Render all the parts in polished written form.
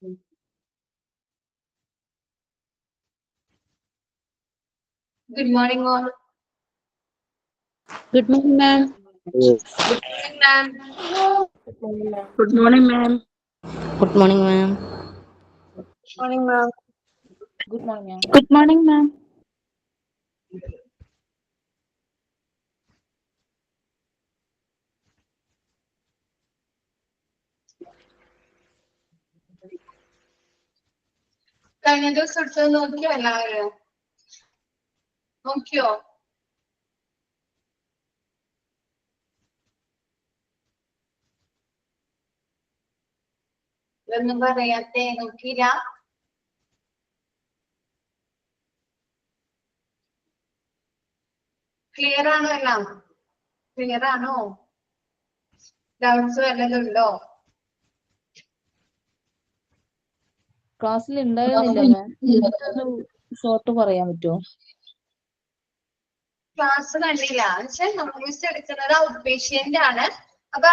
Good morning, all. Good morning, ma'am. Good morning, ma'am. Good morning, ma'am. Good morning, ma'am. Morning, ma'am. Good morning, ma'am. Good morning, ma'am. കഴിഞ്ഞ ദിവസം എടുത്തത് നോക്കിയോ എല്ലാവരും? നോക്കിയോ? ഇതൊന്നും പറയാത്തെ നോക്കിയില്ല? ക്ലിയർ ആണോ എല്ലാം? ക്ലിയർ ആണോ? ഡൗട്ട്സ് വല്ലതും ഉണ്ടോ? ക്ലാസ്സിൽ ഉണ്ടായിരുന്നില്ല, മാം. ഷോർട്ട് പറയാൻ പറ്റുമോ? ക്ലാസ് കണ്ടില്ല. എന്നുവെച്ചാൽ മിസ് എടുക്കുന്നത് ഔട്ട് പേഷ്യന്റ് ആണ്. അപ്പൊ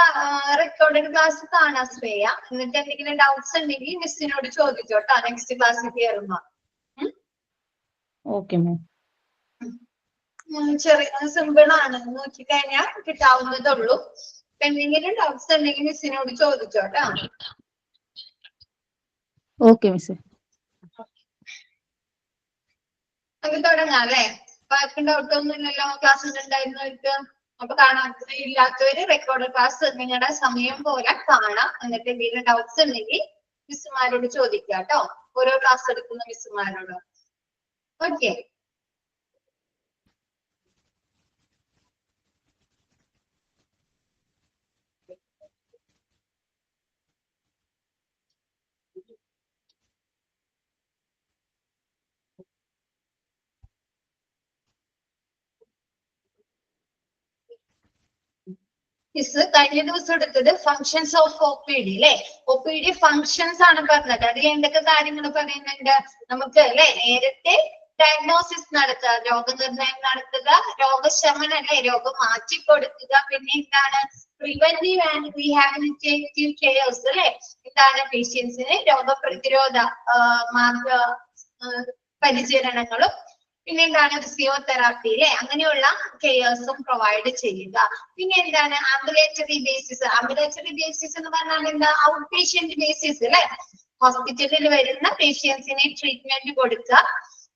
റെക്കോർഡഡ് ക്ലാസ് കാണാൻ ശ്രേയ. എന്നിട്ട് എന്തെങ്കിലും ഡൗട്ട്സ് ഉണ്ടെങ്കിൽ മിസ്സിനോട് ചോദിച്ചോട്ടോ നെക്സ്റ്റ് ക്ലാസ്സിൽ കയറുമ്പോ. ഓക്കെ, മാം. ചെറിയ സിമ്പിൾ ആണ്, നോക്കിക്കഴിഞ്ഞാൽ കിട്ടാവുന്നതേ ഉള്ളൂ. എന്തെങ്കിലും ഡൗട്ട്സ് ഉണ്ടെങ്കിൽ മിസ്സിനോട് ചോദിച്ചോട്ടോ. Okay, miss. നമുക്ക് തുടങ്ങാം അല്ലേ? ആർക്കും ഡൗട്ട് ഒന്നും ഇല്ലല്ലോ ക്ലാസ്സിൽ ഉണ്ടായിരുന്നവർക്ക്? അപ്പൊ ഇല്ലാത്തവര് റെക്കോർഡ് ക്ലാസ് നിങ്ങളുടെ സമയം പോലെ കാണാം. എന്നിട്ട് എന്തെങ്കിലും ഡൗട്ട്സ് ഉണ്ടെങ്കിൽ മിസ്സുമാരോട് ചോദിക്കുക കേട്ടോ, ഓരോ ക്ലാസ് എടുക്കുന്ന മിസ്സുമാരോട്. ഓക്കെ. മിസ് കഴിഞ്ഞ ദിവസം എടുത്തത് ഫങ്ഷൻസ് ഓഫ് OPD അല്ലെ? OPD ഫങ്ഷൻസ് ആണ് പറഞ്ഞത്. അതിൽ എന്തൊക്കെ കാര്യങ്ങൾ പറയുന്നുണ്ട് നമുക്ക് അല്ലെ? നേരത്തെ ഡയഗ്നോസിസ് നടത്തുക, രോഗനിർണയം നടത്തുക, രോഗശമനം അല്ലെ, രോഗം മാറ്റിക്കൊടുക്കുക, പിന്നെ എന്താണ് പ്രിവെന്റീവ് ആൻഡ് റീഹാബിലിറ്റേറ്റീവ് കെയർസ് അല്ലെ? എന്താണ് പേഷ്യൻസിന് രോഗപ്രതിരോധ മാർഗ പരിചരണങ്ങളും, പിന്നെ എന്താണ് ഫിസിയോതെറാപ്പി അല്ലെ? അങ്ങനെയുള്ള കെയർസും പ്രൊവൈഡ് ചെയ്യുക. പിന്നെ എന്താണ് ആംബുലേറ്ററി ബേസിസ്. ആംബുലേറ്ററി ബേസിസ് എന്ന് പറഞ്ഞാൽ എന്താ? ഔട്ട് പേഷ്യന്റ് ബേസിസ് അല്ലെ? ഹോസ്പിറ്റലിൽ വരുന്ന പേഷ്യൻസിനെ ട്രീറ്റ്മെന്റ് കൊടുക്കുക,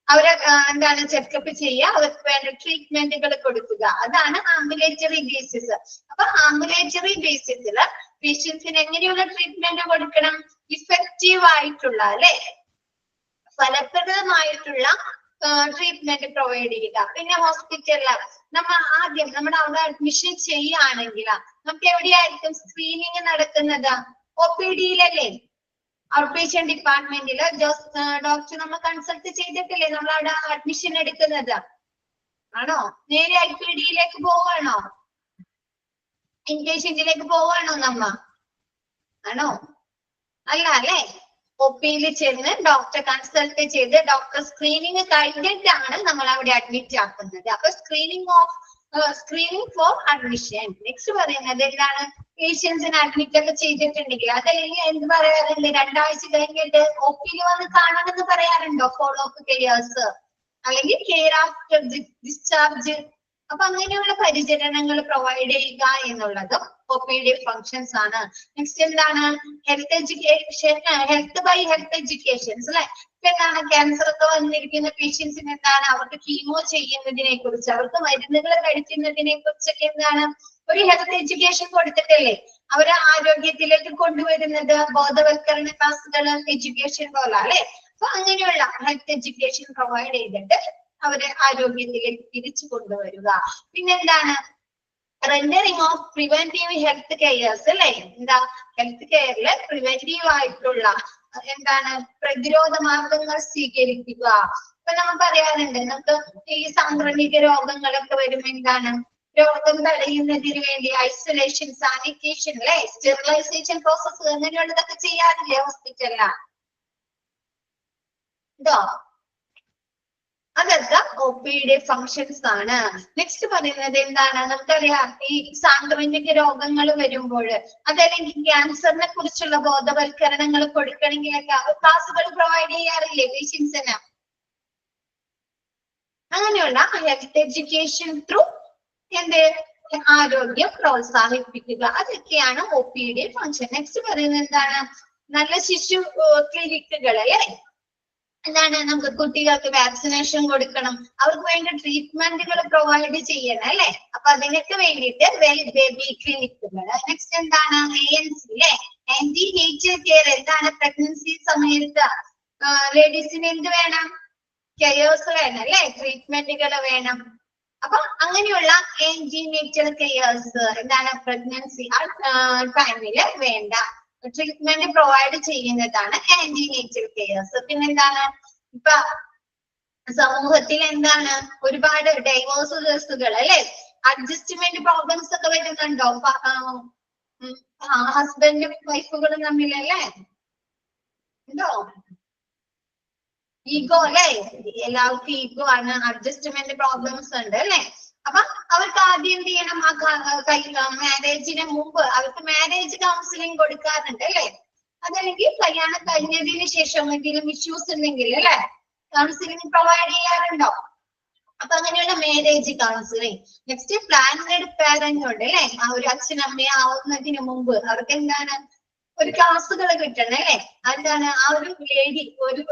അവരെ എന്താണ് ചെക്കപ്പ് ചെയ്യുക, അവർക്ക് വേണ്ട ട്രീറ്റ്മെന്റുകൾ കൊടുക്കുക. അതാണ് ആംബുലേറ്ററി ബേസിസ്. അപ്പൊ ആംബുലേറ്ററി ബേസിസിൽ പേഷ്യൻസിന് എങ്ങനെയുള്ള ട്രീറ്റ്മെന്റ് കൊടുക്കണം? ഇഫക്റ്റീവ് ആയിട്ടുള്ള അല്ലെ, ഫലപ്രദമായിട്ടുള്ള ട്രീറ്റ്മെന്റ് പ്രൊവൈഡ് ചെയ്യുക. പിന്നെ ഹോസ്പിറ്റലിൽ നമ്മൾ ആദ്യം നമ്മുടെ അവിടെ അഡ്മിഷൻ ചെയ്യുകയാണെങ്കിൽ നമുക്ക് എവിടെയായിരിക്കും സ്ക്രീനിങ് നടക്കുന്നത്? OPD-യിലല്ലേ? ഔട്ട് പേഷ്യന്റ് ഡിപ്പാർട്ട്മെന്റിൽ ഡോക്ടർ നമ്മൾ കൺസൾട്ട് ചെയ്തിട്ടില്ലേ നമ്മൾ അവിടെ അഡ്മിഷൻ എടുക്കുന്നത്? ആണോ? നേരെ IPD-യിലേക്ക് പോവാണോ? ഇൻപേഷ്യന്റിലേക്ക് പോവാണോ നമ്മ? ആണോ? അല്ല അല്ലേ? OP-യിൽ ചെന്ന് ഡോക്ടറെ കൺസൾട്ട് ചെയ്ത് ഡോക്ടർ സ്ക്രീനിങ് കഴിഞ്ഞിട്ടാണ് നമ്മൾ അവിടെ അഡ്മിറ്റ് ആക്കുന്നത്. അപ്പൊ സ്ക്രീനിങ് ഫോർ അഡ്മിഷൻ. നെക്സ്റ്റ് പറയുന്നത് എന്താണ്? പേഷ്യൻസിന് അഡ്മിറ്റ് ഒക്കെ ചെയ്തിട്ടുണ്ടെങ്കിൽ അതല്ലെങ്കിൽ എന്ത് പറയാറുണ്ട്? 2 ആഴ്ച കഴിഞ്ഞിട്ട് OP-യിൽ വന്ന് കാണണമെന്ന് പറയാറുണ്ടോ? ഫോളോ അപ്പ് കെയർസ് അല്ലെങ്കിൽ കെയർ ആഫ്റ്റർ ഡിസ്ചാർജ്. അപ്പൊ അങ്ങനെയുള്ള പരിചരണങ്ങൾ പ്രൊവൈഡ് ചെയ്യുക എന്നുള്ളതും OPD ഫങ്ഷൻസ് ആണ്. നെക്സ്റ്റ് എന്താണ്? Health education, health by health educations അല്ലെ? എന്താണ്? ക്യാൻസർ ഒക്കെ വന്നിരിക്കുന്ന പേഷ്യൻസിന് എന്താണ് അവർക്ക് കീമോ ചെയ്യുന്നതിനെ കുറിച്ച്, അവർക്ക് മരുന്നുകൾ കഴിക്കുന്നതിനെ കുറിച്ചൊക്കെ എന്താണ് ഒരു ഹെൽത്ത് എഡ്യൂക്കേഷൻ കൊടുത്തിട്ടല്ലേ അവരെ ആരോഗ്യത്തിലേക്ക് കൊണ്ടുവരുന്നത്? ബോധവൽക്കരണ ക്ലാസ്സുകൾ, എഡ്യൂക്കേഷൻ പോലെ അല്ലെ? അപ്പൊ അങ്ങനെയുള്ള ഹെൽത്ത് എഡ്യൂക്കേഷൻ പ്രൊവൈഡ് ചെയ്തിട്ട് അവരെ ആരോഗ്യത്തിലേക്ക് തിരിച്ചു കൊണ്ടുവരിക. പിന്നെന്താണ്? Rendering of preventive health CARES അല്ലെ? എന്താ? ഹെൽത്ത് കെയറിൽ പ്രിവെന്റീവ് ആയിട്ടുള്ള എന്താണ് പ്രതിരോധ മാർഗങ്ങൾ സ്വീകരിക്കുക. ഇപ്പൊ നമ്മൾ പറയാറുണ്ട് നമുക്ക് ഈ സാംക്രമിക രോഗങ്ങളൊക്കെ വരുമ്പോ എന്താണ് രോഗം തടയുന്നതിന് വേണ്ടി ഐസൊലേഷൻ, സാനിറ്റേഷൻ അല്ലെ, സ്റ്റെറിലൈസേഷൻ പ്രോസസ് അങ്ങനെയുള്ളതൊക്കെ ചെയ്യാറില്ലേ ഹോസ്പിറ്റലിലാണ്? ഇതോ അതൊക്കെ ഒ പിയുടെ ഫങ്ഷൻസ് ആണ്. നെക്സ്റ്റ് പറയുന്നത് എന്താണ്, നമുക്കറിയാം ഈ സാംക്രമിക രോഗങ്ങൾ വരുമ്പോൾ അതല്ലെങ്കിൽ ക്യാൻസറിനെ കുറിച്ചുള്ള ബോധവൽക്കരണങ്ങൾ കൊടുക്കണമെങ്കിലൊക്കെ ക്ലാസ്സുകൾ പ്രൊവൈഡ് ചെയ്യാറില്ലേ പേഷ്യൻസിന്? അങ്ങനെയുള്ള ഹെൽത്ത് എഡ്യൂക്കേഷൻ ത്രൂ എന്ത് ആരോഗ്യം പ്രോത്സാഹിപ്പിക്കുക, അതൊക്കെയാണ് ഒ പിയുടെ ഫങ്ഷൻ. നെക്സ്റ്റ് പറയുന്നത് എന്താണ്, നല്ല ശിശു ക്ലിനിക്കുകൾ അല്ലെ, എന്താണ് നമുക്ക് കുട്ടികൾക്ക് വാക്സിനേഷൻ കൊടുക്കണം, അവർക്ക് വേണ്ട ട്രീറ്റ്മെന്റുകൾ പ്രൊവൈഡ് ചെയ്യണം അല്ലെ. അപ്പൊ അതിനൊക്കെ വേണ്ടിയിട്ട് വെൽ ബേബി ക്ലിനിക്കുകൾ. നെക്സ്റ്റ് എന്താണ് ANC അല്ലെ, ആന്റി നേച്ചർ കെയർ. എന്താണ് പ്രഗ്നൻസി സമയത്ത് ലേഡീസിന് എന്ത് വേണം, കെയേഴ്സ് വേണം അല്ലെ, ട്രീറ്റ്മെന്റുകൾ വേണം. അപ്പൊ അങ്ങനെയുള്ള ആന്റി നേച്ചർ കെയേഴ്സ് എന്താണ് പ്രഗ്നൻസി ടൈമില് വേണ്ട ട്രീറ്റ്മെന്റ് പ്രൊവൈഡ് ചെയ്യുന്നതാണ് ആന്റി നേച്ചർ കെയേഴ്സ്. പിന്നെന്താണ്, ഇപ്പൊ സമൂഹത്തിൽ എന്താണ് ഒരുപാട് ഡൈവോഴ്സ് കേസുകൾ അല്ലെ, അഡ്ജസ്റ്റ്മെന്റ് പ്രോബ്ലംസ് ഒക്കെ വരുന്നുണ്ടോ ഹസ്ബൻഡും വൈഫുകളും തമ്മിലല്ലേ, ഉണ്ടോ? ഈഗോ അല്ലെ, എല്ലാവർക്കും ഈഗോ ആണ്, അഡ്ജസ്റ്റ്മെന്റ് പ്രോബ്ലംസ് ഉണ്ട് അല്ലെ. അപ്പൊ അവർക്ക് ആദ്യം എന്ത് ചെയ്യണം, മാരേജിന് മുമ്പ് അവർക്ക് മാരേജ് കൗൺസിലിംഗ് കൊടുക്കാറുണ്ട് അല്ലെ. അതല്ലെങ്കിൽ കല്യാണം കഴിഞ്ഞതിന് ശേഷം എന്തെങ്കിലും ഇഷ്യൂസ് ഉണ്ടെങ്കിൽ അല്ലെ കൗൺസിലിംഗ് പ്രൊവൈഡ് ചെയ്യാറുണ്ടോ? അപ്പൊ അങ്ങനെയുള്ള marriage counselling. Next planned parenthood അല്ലെ, ആ ഒരു അച്ഛനമ്മയെ ആവുന്നതിന് മുമ്പ് അവർക്ക് എന്താണ് ഒരു ക്ലാസ്സുകൾ കിട്ടണം അല്ലെ. എന്താണ് ആ ഒരു ലേഡി, ഒരു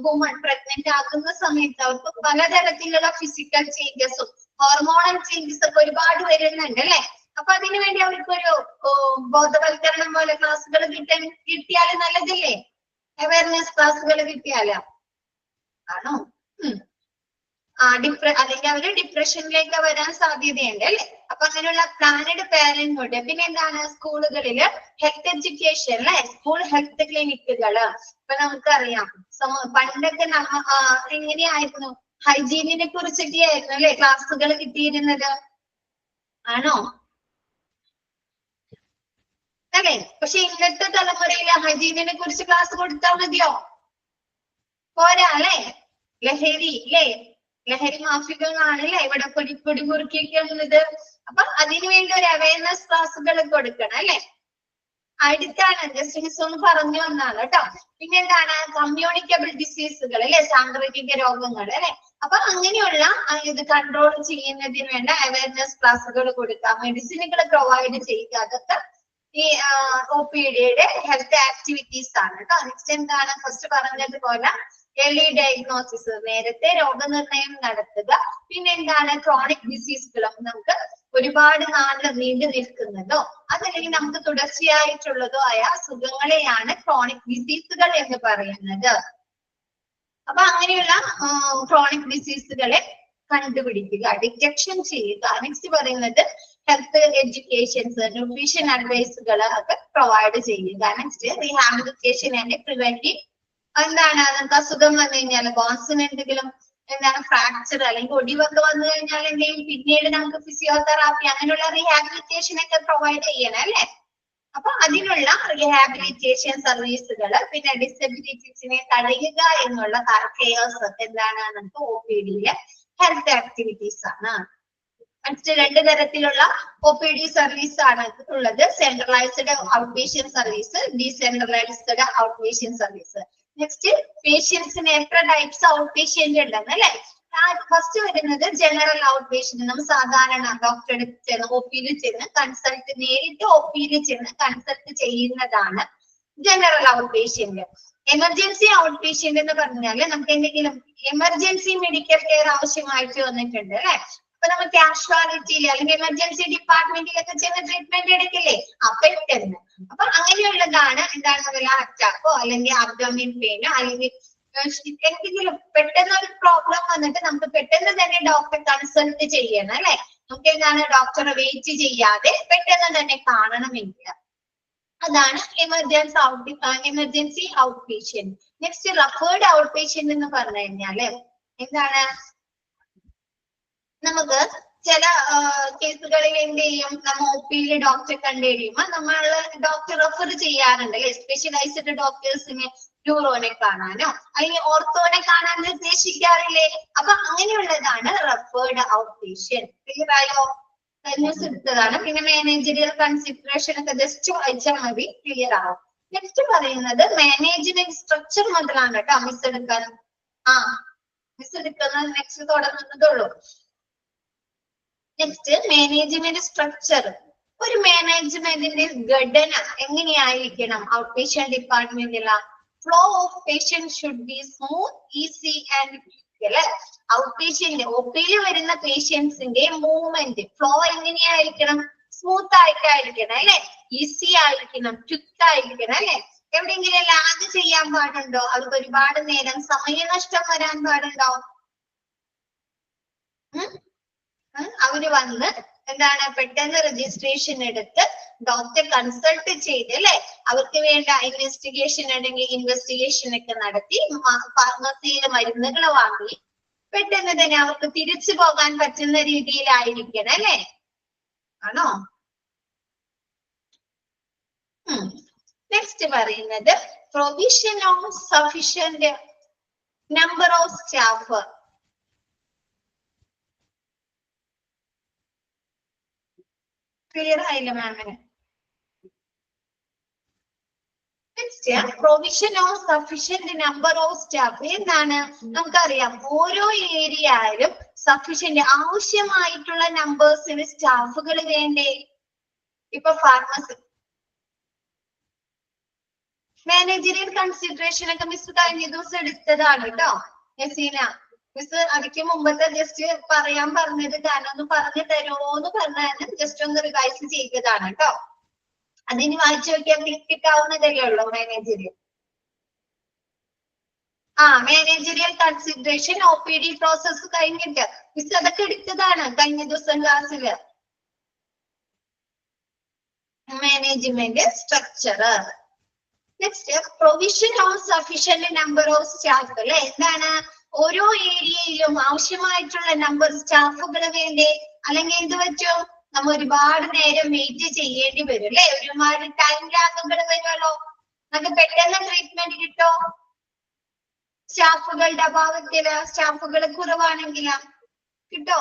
വുമൺ പ്രഗ്നന്റ് ആകുന്ന സമയത്ത് അവർക്ക് പലതരത്തിലുള്ള ഫിസിക്കൽ ചേഞ്ചസും ഹോർമോണൽ ചേഞ്ചസ് ഒക്കെ ഒരുപാട് വരുന്നുണ്ട് അല്ലെ. അപ്പൊ അതിനു വേണ്ടി അവർക്കൊരു ബോധവൽക്കരണം പോലെ ക്ലാസ്സുകൾ കിട്ടിയാൽ നല്ലതല്ലേ, അവയർനെസ് ക്ലാസ്സുകൾ കിട്ടിയാലോ ആണോ? അല്ലെങ്കിൽ അവര് ഡിപ്രഷനിലേക്ക് വരാൻ സാധ്യതയുണ്ട് അല്ലെ. അപ്പൊ അങ്ങനെയുള്ള പ്ലാനഡ് പാരന്റ്ഹുഡ്. പിന്നെ എന്താണ് സ്കൂളുകളില് ഹെൽത്ത് എഡ്യൂക്കേഷൻ അല്ലെ, സ്കൂൾ ഹെൽത്ത് ക്ലിനിക്കുകള്. ഇപ്പൊ നമുക്കറിയാം പണ്ടൊക്കെ എങ്ങനെയായിരുന്നു, ഹൈജീനിനെ കുറിച്ചൊക്കെ ആയിരുന്നു അല്ലെ ക്ലാസ്സുകൾ കിട്ടിയിരുന്നത്, ആണോ? അല്ലെ. പക്ഷെ ഇന്നത്തെ തലമുറയിൽ ഹൈജീനിനെ കുറിച്ച് ക്ലാസ് കൊടുത്താൽ മതിയോ? പോരാ അല്ലെ. ലഹരി അല്ലെ, ലഹരി മാഫികളാണ് അല്ലെ ഇവിടെ പിടിമുറുക്കിയിരിക്കുന്നത്. അപ്പൊ അതിനുവേണ്ടി ഒരു അവയർനെസ് ക്ലാസ്സുകൾ കൊടുക്കണം അല്ലെ. അടുത്താണ് ജസ്റ്റ് മിസ് ഒന്ന് പറഞ്ഞു വന്നാണ് കേട്ടോ. പിന്നെ എന്താണ് കമ്മ്യൂണിക്കബിൾ ഡിസീസുകൾ അല്ലെ, സാംക്രമിക രോഗങ്ങൾ അല്ലെ. അപ്പൊ അങ്ങനെയുള്ള ഇത് കൺട്രോൾ ചെയ്യുന്നതിന് വേണ്ട അവയർനെസ് ക്ലാസ്സുകൾ കൊടുക്കുക, മെഡിസിനുകൾ പ്രൊവൈഡ് ചെയ്യുക, അതൊക്കെ ഈ OPDയുടെ ഹെൽത്ത് ആക്ടിവിറ്റീസ് ആണ് കേട്ടോ. നെക്സ്റ്റ് എന്താണ് ഫസ്റ്റ് പറഞ്ഞതുപോലെ ഏർലി ഡയഗ്നോസിസ്, നേരത്തെ രോഗനിർണയം നടത്തുക. പിന്നെ എന്താണ് ക്രോണിക് ഡിസീസുകളും നമുക്ക് ഒരുപാട് നാള് നീണ്ടു നിൽക്കുന്നതോ അതല്ലെങ്കിൽ നമുക്ക് തുടർച്ചയായിട്ടുള്ളതോ ആയ അസുഖങ്ങളെയാണ് ക്രോണിക് ഡിസീസുകൾ എന്ന് പറയുന്നത്. അപ്പൊ അങ്ങനെയുള്ള ക്രോണിക് ഡിസീസുകളെ കണ്ടുപിടിക്കുക, ഡിറ്റക്ഷൻ ചെയ്യുക. നെക്സ്റ്റ് പറയുന്നത് ഹെൽത്ത് എഡ്യൂക്കേഷൻസ്, ന്യൂട്രീഷൻ അഡ്വൈസുകൾ ഒക്കെ പ്രൊവൈഡ് ചെയ്യുക. Next rehabilitation and preventive. എന്താണ് നമുക്ക് അസുഖം വന്നു കഴിഞ്ഞാൽ ബോൺസിന് എന്തെങ്കിലും എന്താണ് ഫ്രാക്ചർ അല്ലെങ്കിൽ ഒടിവൊക്കെ വന്നു കഴിഞ്ഞാൽ എന്തെങ്കിലും പിന്നീട് നമുക്ക് ഫിസിയോതെറാപ്പി അങ്ങനെയുള്ള റീഹാബിലിറ്റേഷൻ ഒക്കെ പ്രൊവൈഡ് ചെയ്യണം അല്ലെ. അപ്പൊ അതിനുള്ള റീഹാബിലിറ്റേഷൻ സർവീസുകൾ. പിന്നെ ഡിസബിലിറ്റീസിനെ തടയുക എന്നുള്ള കെയേഴ്സ് എന്താണ് നമുക്ക് OPDയിലെ ഹെൽത്ത് ആക്ടിവിറ്റീസ് ആണ്. നെക്സ്റ്റ് രണ്ട് തരത്തിലുള്ള OPD സർവീസ് ആണ് ഉള്ളത്, centralised out patient service, decentralised out patient service. Next പേഷ്യൻസിന് എത്ര ടൈപ്സ് ഔട്ട് പേഷ്യന്റ് ഉണ്ടെന്ന് അല്ലെ. ഫസ്റ്റ് വരുന്നത് ജനറൽ ഔട്ട് പേഷ്യന്റ്. നമ്മൾ സാധാരണ ഡോക്ടറെ ചെന്ന് OPയിൽ ചെന്ന് കൺസൾട്ട്, നേരിട്ട് OPയിൽ ചെന്ന് കൺസൾട്ട് ചെയ്യുന്നതാണ് general out patient. Emergency out patient എന്ന് പറഞ്ഞാല് നമുക്ക് എന്തെങ്കിലും എമർജൻസി മെഡിക്കൽ കെയർ ആവശ്യമായിട്ട് വന്നിട്ടുണ്ട് അല്ലെ. അപ്പൊ നമ്മൾ കാഷ്വാലിറ്റിയിൽ അല്ലെങ്കിൽ എമർജൻസി ഡിപ്പാർട്ട്മെന്റിലൊക്കെ ചെന്ന് ട്രീറ്റ്മെന്റ് എടുക്കില്ലേ, പെട്ടെന്ന്. അപ്പൊ അങ്ങനെയുള്ളതാണ് എന്താണ് വല്ല അറ്റാക്കോ അല്ലെങ്കിൽ അബ്ഡോമിൻ പെയിനോ അല്ലെങ്കിൽ എന്തെങ്കിലും പെട്ടെന്ന് ഒരു പ്രോബ്ലം വന്നിട്ട് നമുക്ക് പെട്ടെന്ന് തന്നെ ഡോക്ടറെ കൺസൾട്ട് ചെയ്യണം അല്ലെ. നമുക്ക് എന്താണ് ഡോക്ടറെ വെയിറ്റ് ചെയ്യാതെ പെട്ടെന്ന് തന്നെ കാണണമെങ്കിൽ അതാണ് emergency out patient. Next referred out patient എന്ന് പറഞ്ഞു കഴിഞ്ഞാല് എന്താണ്, നമുക്ക് ചില കേസുകളിൽ എന്ത് ചെയ്യും, നമ്മൾ ഒ പിയിൽ ഡോക്ടറെ കണ്ടു കഴിയുമ്പോൾ നമ്മൾ ഡോക്ടർ റെഫർ ചെയ്യാറുണ്ട് അല്ലെ, സ്പെഷ്യലൈസ്ഡ് ഡോക്ടേഴ്സിനെ ന്യൂറോനെ കാണാനോ അല്ലെങ്കിൽ ഓർത്തോനെ കാണാൻ നിർദ്ദേശിക്കാറില്ലേ. അപ്പൊ അങ്ങനെയുള്ളതാണ് റെഫേർഡ് ഔട്ട് പേഷ്യന്റ്. ക്ലിയർ ആയോ? ന്യൂസ് എടുത്തതാണ്. പിന്നെ മാനേജറിയൽ കൺസിഡറേഷൻ ഒക്കെ ജസ്റ്റ് വായിച്ചാൽ മതി, ക്ലിയർ ആവും. നെക്സ്റ്റ് പറയുന്നത് മാനേജ്മെന്റ് സ്ട്രക്ചർ മുതലാണ് കേട്ടോ മിസ് എടുക്കാൻ. മിസ് എടുക്കുന്നത് നെക്സ്റ്റ് തുടങ്ങുന്നതേ ഉള്ളൂ. Next management structure. ഒരു മാനേജ്മെന്റിന്റെ ഘടന എങ്ങനെയായിരിക്കണം ഔട്ട് പേഷ്യന്റ് ഡിപ്പാർട്ട്മെന്റില? Flow of patient should be smooth, easy and quick അല്ലെ. ഔട്ട് പേഷ്യന്റ് ഒ പിയിൽ വരുന്ന പേഷ്യൻസിന്റെ മൂവ്മെന്റ് ഫ്ലോ എങ്ങനെയായിരിക്കണം? സ്മൂത്ത് ആയിട്ടായിരിക്കണം അല്ലെ, ഈസി ആയിരിക്കണം, ക്വിക്ക് ആയിരിക്കണം അല്ലെ. എവിടെയെങ്കിലും ലാഗ് ചെയ്യാൻ പാടുണ്ടോ? അവർക്ക് ഒരുപാട് നേരം സമയനഷ്ടം വരാൻ പാടുണ്ടോ? അവര് വന്ന് എന്താണ് പെട്ടെന്ന് രജിസ്ട്രേഷൻ എടുത്ത് ഡോക്ടറെ കൺസൾട്ട് ചെയ്ത് അല്ലെ, അവർക്ക് വേണ്ട ഇൻവെസ്റ്റിഗേഷൻ ഉണ്ടെങ്കിൽ ഇൻവെസ്റ്റിഗേഷൻ ഒക്കെ നടത്തി ഫാർമസിയിലെ മരുന്നുകൾ വാങ്ങി പെട്ടെന്ന് തന്നെ അവർക്ക് തിരിച്ചു പോകാൻ പറ്റുന്ന രീതിയിലായിരിക്കണം അല്ലെ. ആണോ? നെക്സ്റ്റ് പറയുന്നത് provision of sufficient number of staff. Clear ആയില്ല മാമിന്? Provision of sufficient number of staff എന്താണ്? നമുക്കറിയാം ഓരോ ഏരിയയിലും സഫിഷ്യന്റ് ആവശ്യമായിട്ടുള്ള നമ്പേഴ്സിന് സ്റ്റാഫുകൾ വേണ്ടേ. ഇപ്പൊ ഫാർമസി മാനേജറിയൽ കൺസിഡറേഷൻ ഒക്കെ മിസ് കഴിഞ്ഞ ദിവസം എടുത്തതാണ് കേട്ടോ യസീന. മിസ് അതിക്ക് മുമ്പത്തെ ജസ്റ്റ് പറയാൻ പറഞ്ഞത് കാരണം ഒന്ന് പറഞ്ഞു തരുമോ എന്ന് പറഞ്ഞാൽ ജസ്റ്റ് ഒന്ന് റിവൈസ് ചെയ്തതാണ് കേട്ടോ. അതിന് വായിച്ചു നോക്കിയാൽ കിട്ടാവുന്നതല്ലേ ഉള്ളൂ managerial. Managerial consideration O P D process കഴിഞ്ഞിട്ട് മിസ് അതൊക്കെ എടുത്തതാണ് കഴിഞ്ഞ ദിവസം ക്ലാസ്സില്. Management structure. Next provision of sufficient number of staff അല്ലെ. എന്താണ്? ഓരോ ഏരിയയിലും ആവശ്യമായിട്ടുള്ള നമ്പർ സ്റ്റാഫുകൾ വേണ്ടേ? അല്ലെങ്കിൽ എന്ത് പറ്റും, നമ്മൾ ഒരുപാട് നേരം വെയിറ്റ് ചെയ്യേണ്ടി വരും അല്ലെ, ഒരുപാട് ടൈം ലാഗുകൾ വരുമല്ലോ. നമുക്ക് പെട്ടെന്ന് ട്രീറ്റ്മെന്റ് കിട്ടോ? സ്റ്റാഫുകളുടെ അഭാവത്തില്, സ്റ്റാഫുകൾ കുറവാണെങ്കിലോ കിട്ടോ?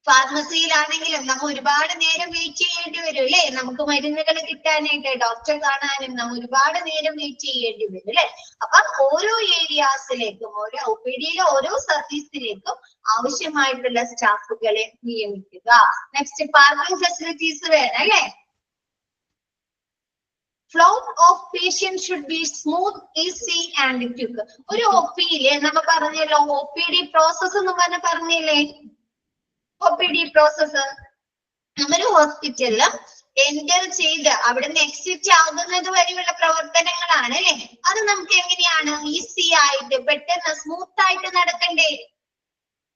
ഫാർമസിയിലാണെങ്കിലും നമ്മൾ ഒരുപാട് നേരം വെയിറ്റ് ചെയ്യേണ്ടി വരും അല്ലെ, നമുക്ക് മരുന്നുകൾ കിട്ടാനായിട്ട് ഡോക്ടറെ കാണാനും നമ്മൾ ഒരുപാട് നേരം വെയിറ്റ് ചെയ്യേണ്ടി വരും അല്ലെ. അപ്പൊ ഓരോ ഏരിയാസിലേക്കും ഓരോ ഒ പി ഡിയിലെ ഓരോ സർവീസിലേക്കും ആവശ്യമായിട്ടുള്ള സ്റ്റാഫുകളെ നിയമിക്കുക. നെക്സ്റ്റ് പാർക്കിംഗ് ഫെസിലിറ്റീസ് വേണം അല്ലെ. Flow of patient should be smooth, easy and quick. ഒരു ഒ പിയില് നമ്മൾ പറഞ്ഞല്ലോ ഒ പി ഡി പ്രോസസ് എന്ന് പറഞ്ഞില്ലേ. ഒ പി ഡി പ്രോസസ് നമ്മുടെ ഹോസ്പിറ്റലില് എൻറ്റർ ചെയ്ത് അവിടുന്ന് എക്സിറ്റ് ആകുന്നത് വരെയുള്ള പ്രവർത്തനങ്ങളാണ് അല്ലെ. അത് നമുക്ക് എങ്ങനെയാണ് ഈസി ആയിട്ട് പെട്ടെന്ന് സ്മൂത്ത് ആയിട്ട് നടക്കണ്ടേ?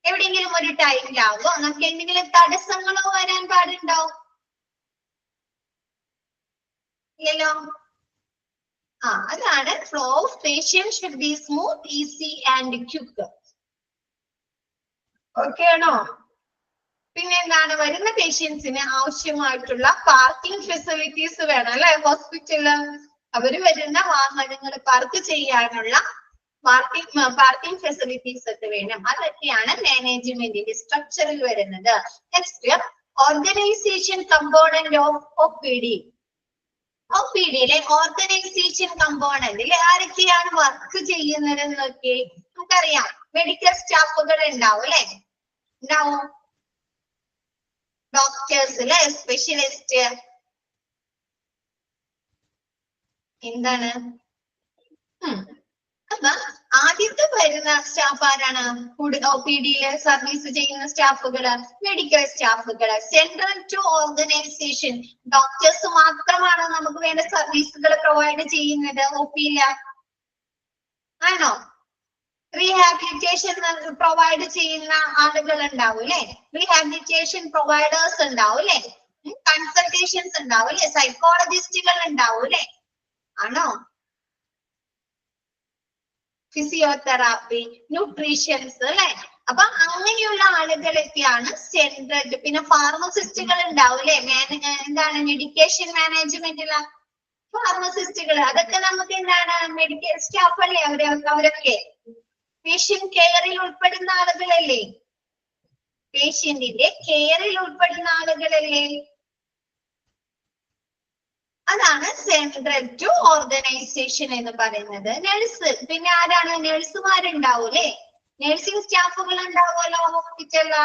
എവിടെയെങ്കിലും ഒരു ടൈമിലാവോ? നമുക്ക് എന്തെങ്കിലും തടസ്സങ്ങളോ വരാൻ പാടുണ്ടോ? ഇല്ലല്ലോ. അതാണ് flow of patient should be smooth, easy and quick. Okay ആണോ? പിന്നെ എന്താണ്? വരുന്ന പേഷ്യൻസിന് ആവശ്യമായിട്ടുള്ള പാർക്കിംഗ് ഫെസിലിറ്റീസ് വേണം അല്ലെ. ഹോസ്പിറ്റലില് അവര് വരുന്ന വാഹനങ്ങൾ പാർക്ക് ചെയ്യാനുള്ള പാർക്കിംഗ് ഫെസിലിറ്റീസ് ഒക്കെ വേണം. അതൊക്കെയാണ് മാനേജ്മെന്റിന്റെ സ്ട്രക്ചറിൽ വരുന്നത്. Next organisation component of O P D. O P ഡിയിലെ ഓർഗനൈസേഷൻ കമ്പോണന്റിൽ ആരൊക്കെയാണ് വർക്ക് ചെയ്യുന്നത് എന്നൊക്കെ നമുക്കറിയാം. മെഡിക്കൽ സ്റ്റാഫുകൾ ഉണ്ടാവും അല്ലെ, ഉണ്ടാവും. ഡോക്ടേഴ്സ് അല്ലെ, സ്പെഷ്യലിസ്റ്റ്. എന്താണ്? അപ്പൊ ആദ്യത്തെ വരുന്ന സ്റ്റാഫ് ആരാണ്? ഒ പി ഡിയില് സർവീസ് ചെയ്യുന്ന സ്റ്റാഫുകള് മെഡിക്കൽ സ്റ്റാഫുകള്. സെൻട്രൽ ടു ഓർഗനൈസേഷൻ ഡോക്ടേഴ്സ് മാത്രമാണ് നമുക്ക് വേണ്ട സർവീസുകൾ പ്രൊവൈഡ് ചെയ്യുന്നത് ഒ പിയില്. ആണോ? റീഹാബിലിറ്റേഷൻ പ്രൊവൈഡ് ചെയ്യുന്ന ആളുകൾ ഉണ്ടാവും അല്ലെ, റീഹാബിലിറ്റേഷൻ പ്രൊവൈഡേഴ്സ് ഉണ്ടാവും അല്ലെ, കൺസൾട്ടേഷൻസ് ഉണ്ടാവും അല്ലെ, സൈക്കോളജിസ്റ്റുകൾ ഉണ്ടാവും അല്ലെ. ആണോ? ഫിസിയോതെറാപ്പി, ന്യൂട്രീഷ്യൻസ് അല്ലെ, അപ്പൊ അങ്ങനെയുള്ള ആളുകളൊക്കെയാണ് സെൻട്രൽ. പിന്നെ ഫാർമസിസ്റ്റുകൾ ഉണ്ടാവും അല്ലെ, എന്താണ് മെഡിക്കേഷൻ മാനേജ്മെന്റില ഫാർമസിസ്റ്റുകൾ, അതൊക്കെ നമുക്ക് എന്താണ് മെഡിക്കൽ സ്റ്റാഫ് അല്ലേ അവരൊക്കെ പേഷ്യന്റ് കെയറിൽ ഉൾപ്പെടുന്ന ആളുകളല്ലേ, പേഷ്യന്റിന്റെ കെയറിൽ ഉൾപ്പെടുന്ന ആളുകളല്ലേ. അതാണ് സെൻട്രൽ ടു ഓർഗനൈസേഷൻ എന്ന് പറയുന്നത്. നഴ്സ്, പിന്നെ ആരാണ്, നഴ്സുമാരുണ്ടാവൂലേ, നഴ്സിംഗ് സ്റ്റാഫുകൾ ഉണ്ടാവുമല്ലോ ഹോസ്പിറ്റലില്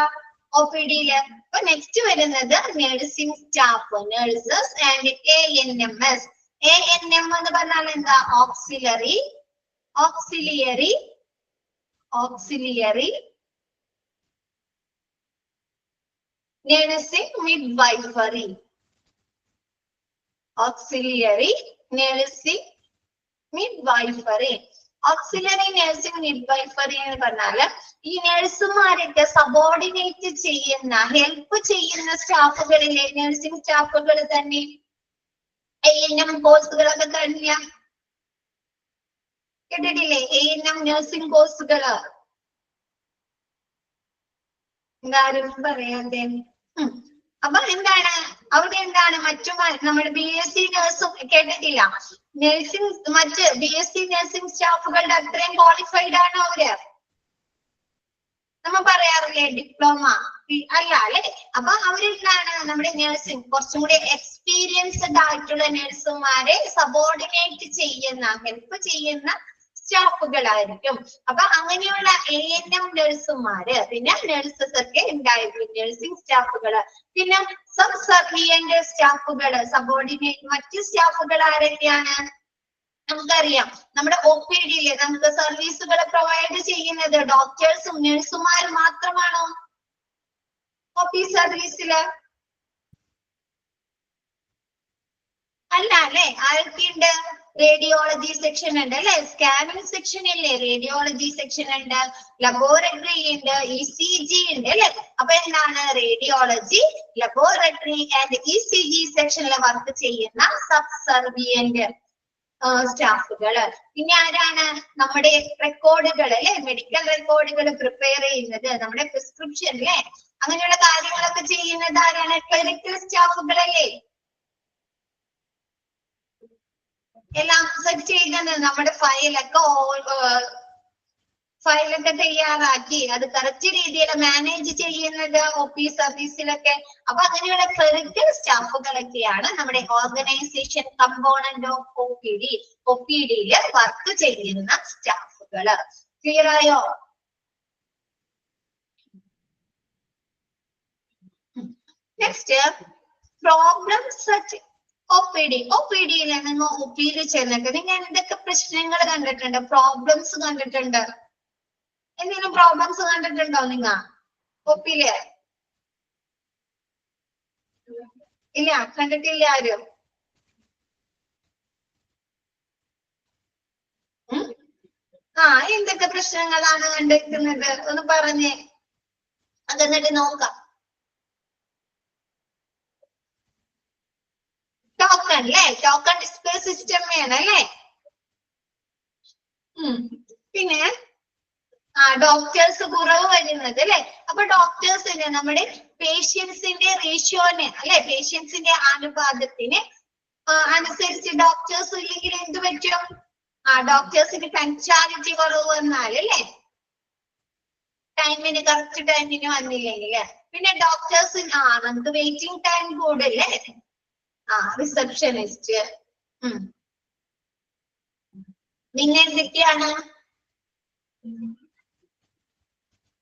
OPD-യില്. അപ്പൊ നെക്സ്റ്റ് വരുന്നത് nursing staff, nurses and ANMS. ANM എന്ന് പറഞ്ഞാൽ എന്താ, auxiliary nursing midwifery. Auxiliary nursing midwifery. Auxiliary nursing midwifery എന്ന് പറഞ്ഞാല് ഈ നഴ്സുമാരൊക്കെ സബോർഡിനേറ്റ് ചെയ്യുന്ന, ഹെൽപ്പ് ചെയ്യുന്ന സ്റ്റാഫുകളിലെ നഴ്സിംഗ് സ്റ്റാഫുകൾ തന്നെ ANM കോഴ്സുകളൊക്കെ കഴിഞ്ഞ കേട്ടിട്ടില്ലേ, ANM നഴ്സിംഗ് കോഴ്സുകള്. എന്താരും പറയാതെ. അപ്പൊ എന്താണ് അവിടെ, എന്താണ് മറ്റു നമ്മുടെ BSc നഴ്സും കേട്ടിട്ടില്ല, നഴ്സിംഗ് മറ്റ് BSc നഴ്സിംഗ് സ്റ്റാഫുകളുടെ അത്രയും ക്വാളിഫൈഡ് ആണോ അവര്? നമ്മ പറയാറില്ലേ ഡിപ്ലോമ അല്ല അല്ലെ. അപ്പൊ അവരെന്താണ് നമ്മുടെ നഴ്സിംഗ് കുറച്ചും കൂടി എക്സ്പീരിയൻസ്ഡ് ആയിട്ടുള്ള നഴ്സുമാരെ സബോർഡിനേറ്റ് ചെയ്യുന്ന, ഹെൽപ്പ് ചെയ്യുന്ന സ്റ്റാഫുകളായിരിക്കും. അപ്പൊ അങ്ങനെയുള്ള ANM നഴ്സുമാര്, പിന്നെ നഴ്സസ് ഒക്കെ ഉണ്ടായിരുന്നു, നഴ്സിംഗ് സ്റ്റാഫുകള്. പിന്നെ സബ് സർവിയന്റ് സ്റ്റാഫുകള്, സബോർഡിനേറ്റ് മറ്റ് സ്റ്റാഫുകൾ ആരൊക്കെയാണ് നമുക്കറിയാം. നമ്മുടെ OPD-യില് നമുക്ക് സർവീസുകൾ പ്രൊവൈഡ് ചെയ്യുന്നത് ഡോക്ടേഴ്സും നഴ്സുമാരും മാത്രമാണോ OP സർവീസില്? അല്ല അല്ലെ, ആരൊക്കെയുണ്ട്? റേഡിയോളജി സെക്ഷൻ ഉണ്ട് അല്ലെ, സ്കാനിങ് സെക്ഷൻ ഇല്ലേ, റേഡിയോളജി സെക്ഷൻ ഉണ്ട്, ലബോറട്ടറി ഉണ്ട്, ECG ഉണ്ട് അല്ലെ. അപ്പൊ എന്താണ് റേഡിയോളജി, ലബോറട്ടറി ആൻഡ് ECG സെക്ഷനിൽ വർക്ക് ചെയ്യുന്ന സബ് സർവിയന്റ് സ്റ്റാഫുകള്. പിന്നെ ആരാണ് നമ്മുടെ റെക്കോർഡുകൾ അല്ലെ, മെഡിക്കൽ റെക്കോർഡുകൾ പ്രിപ്പയർ ചെയ്യുന്നത്, നമ്മുടെ പ്രിസ്ക്രിപ്ഷൻ അല്ലെ, അങ്ങനെയുള്ള കാര്യങ്ങളൊക്കെ ചെയ്യുന്നത് ആരാണ്? ക്ലിനിക്കൽ സ്റ്റാഫുകൾ അല്ലേ. എല്ലാം സെറ്റ് ചെയ്യുന്നത്, നമ്മുടെ ഫയലൊക്കെ തയ്യാറാക്കി അത് കറക്റ്റ് രീതിയിൽ മാനേജ് ചെയ്യുന്നത് OP സർവീസിലൊക്കെ. അപ്പൊ അങ്ങനെയുള്ള ക്ലിനിക്കൽ സ്റ്റാഫുകളൊക്കെയാണ് നമ്മുടെ ഓർഗനൈസേഷൻ കമ്പോണന്റ് ഓഫ് OPD-യില് വർക്ക് ചെയ്യുന്ന സ്റ്റാഫുകള്. ക്ലിയർ ആയോ? നെക്സ്റ്റ് പ്രോബ്ലംസ് OPD-യിൽ നിങ്ങൾ OPD ചെന്നിട്ട് നിങ്ങൾ എന്തൊക്കെ പ്രശ്നങ്ങൾ കണ്ടിട്ടുണ്ട്, പ്രോബ്ലംസ് കണ്ടിട്ടുണ്ട്? എന്തെങ്കിലും പ്രോബ്ലംസ് കണ്ടിട്ടുണ്ടോ നിങ്ങൾ OP-യില്? ഇല്ല, കണ്ടിട്ടില്ല ആരും. എന്തൊക്കെ പ്രശ്നങ്ങളാണ് കണ്ടിരിക്കുന്നത് ഒന്ന് പറഞ്ഞേ, അതെന്നിട്ട് നോക്കാം. ടോക്കൺ അല്ലേ, ടോക്കൺ ഡിസ്പ്ലേ സിസ്റ്റം വേണം അല്ലേ. പിന്നെ ഡോക്ടേഴ്സ് കുറവ് വരുന്നത് അല്ലെ. അപ്പൊ ഡോക്ടേഴ്സിന് നമ്മുടെ പേഷ്യൻസിന്റെ റേഷ്യോന് അല്ലെ, പേഷ്യൻസിന്റെ അനുപാതത്തിന് അനുസരിച്ച് ഡോക്ടേഴ്സ് ഇല്ലെങ്കിൽ എന്ത് പറ്റും? ഡോക്ടേഴ്സിന് പങ്ക്ച്വാലിറ്റി കുറവ് വന്നാൽ അല്ലെ, ടൈമിന് കറക്റ്റ് ടൈമിന് വന്നില്ലെങ്കിൽ. പിന്നെ ഡോക്ടേഴ്സിന് നമുക്ക് വെയിറ്റിംഗ് ടൈം കൂടല്ലേ. റിസപ്ഷനിസ്റ്റ്. പിന്നെ എന്തൊക്കെയാണ്?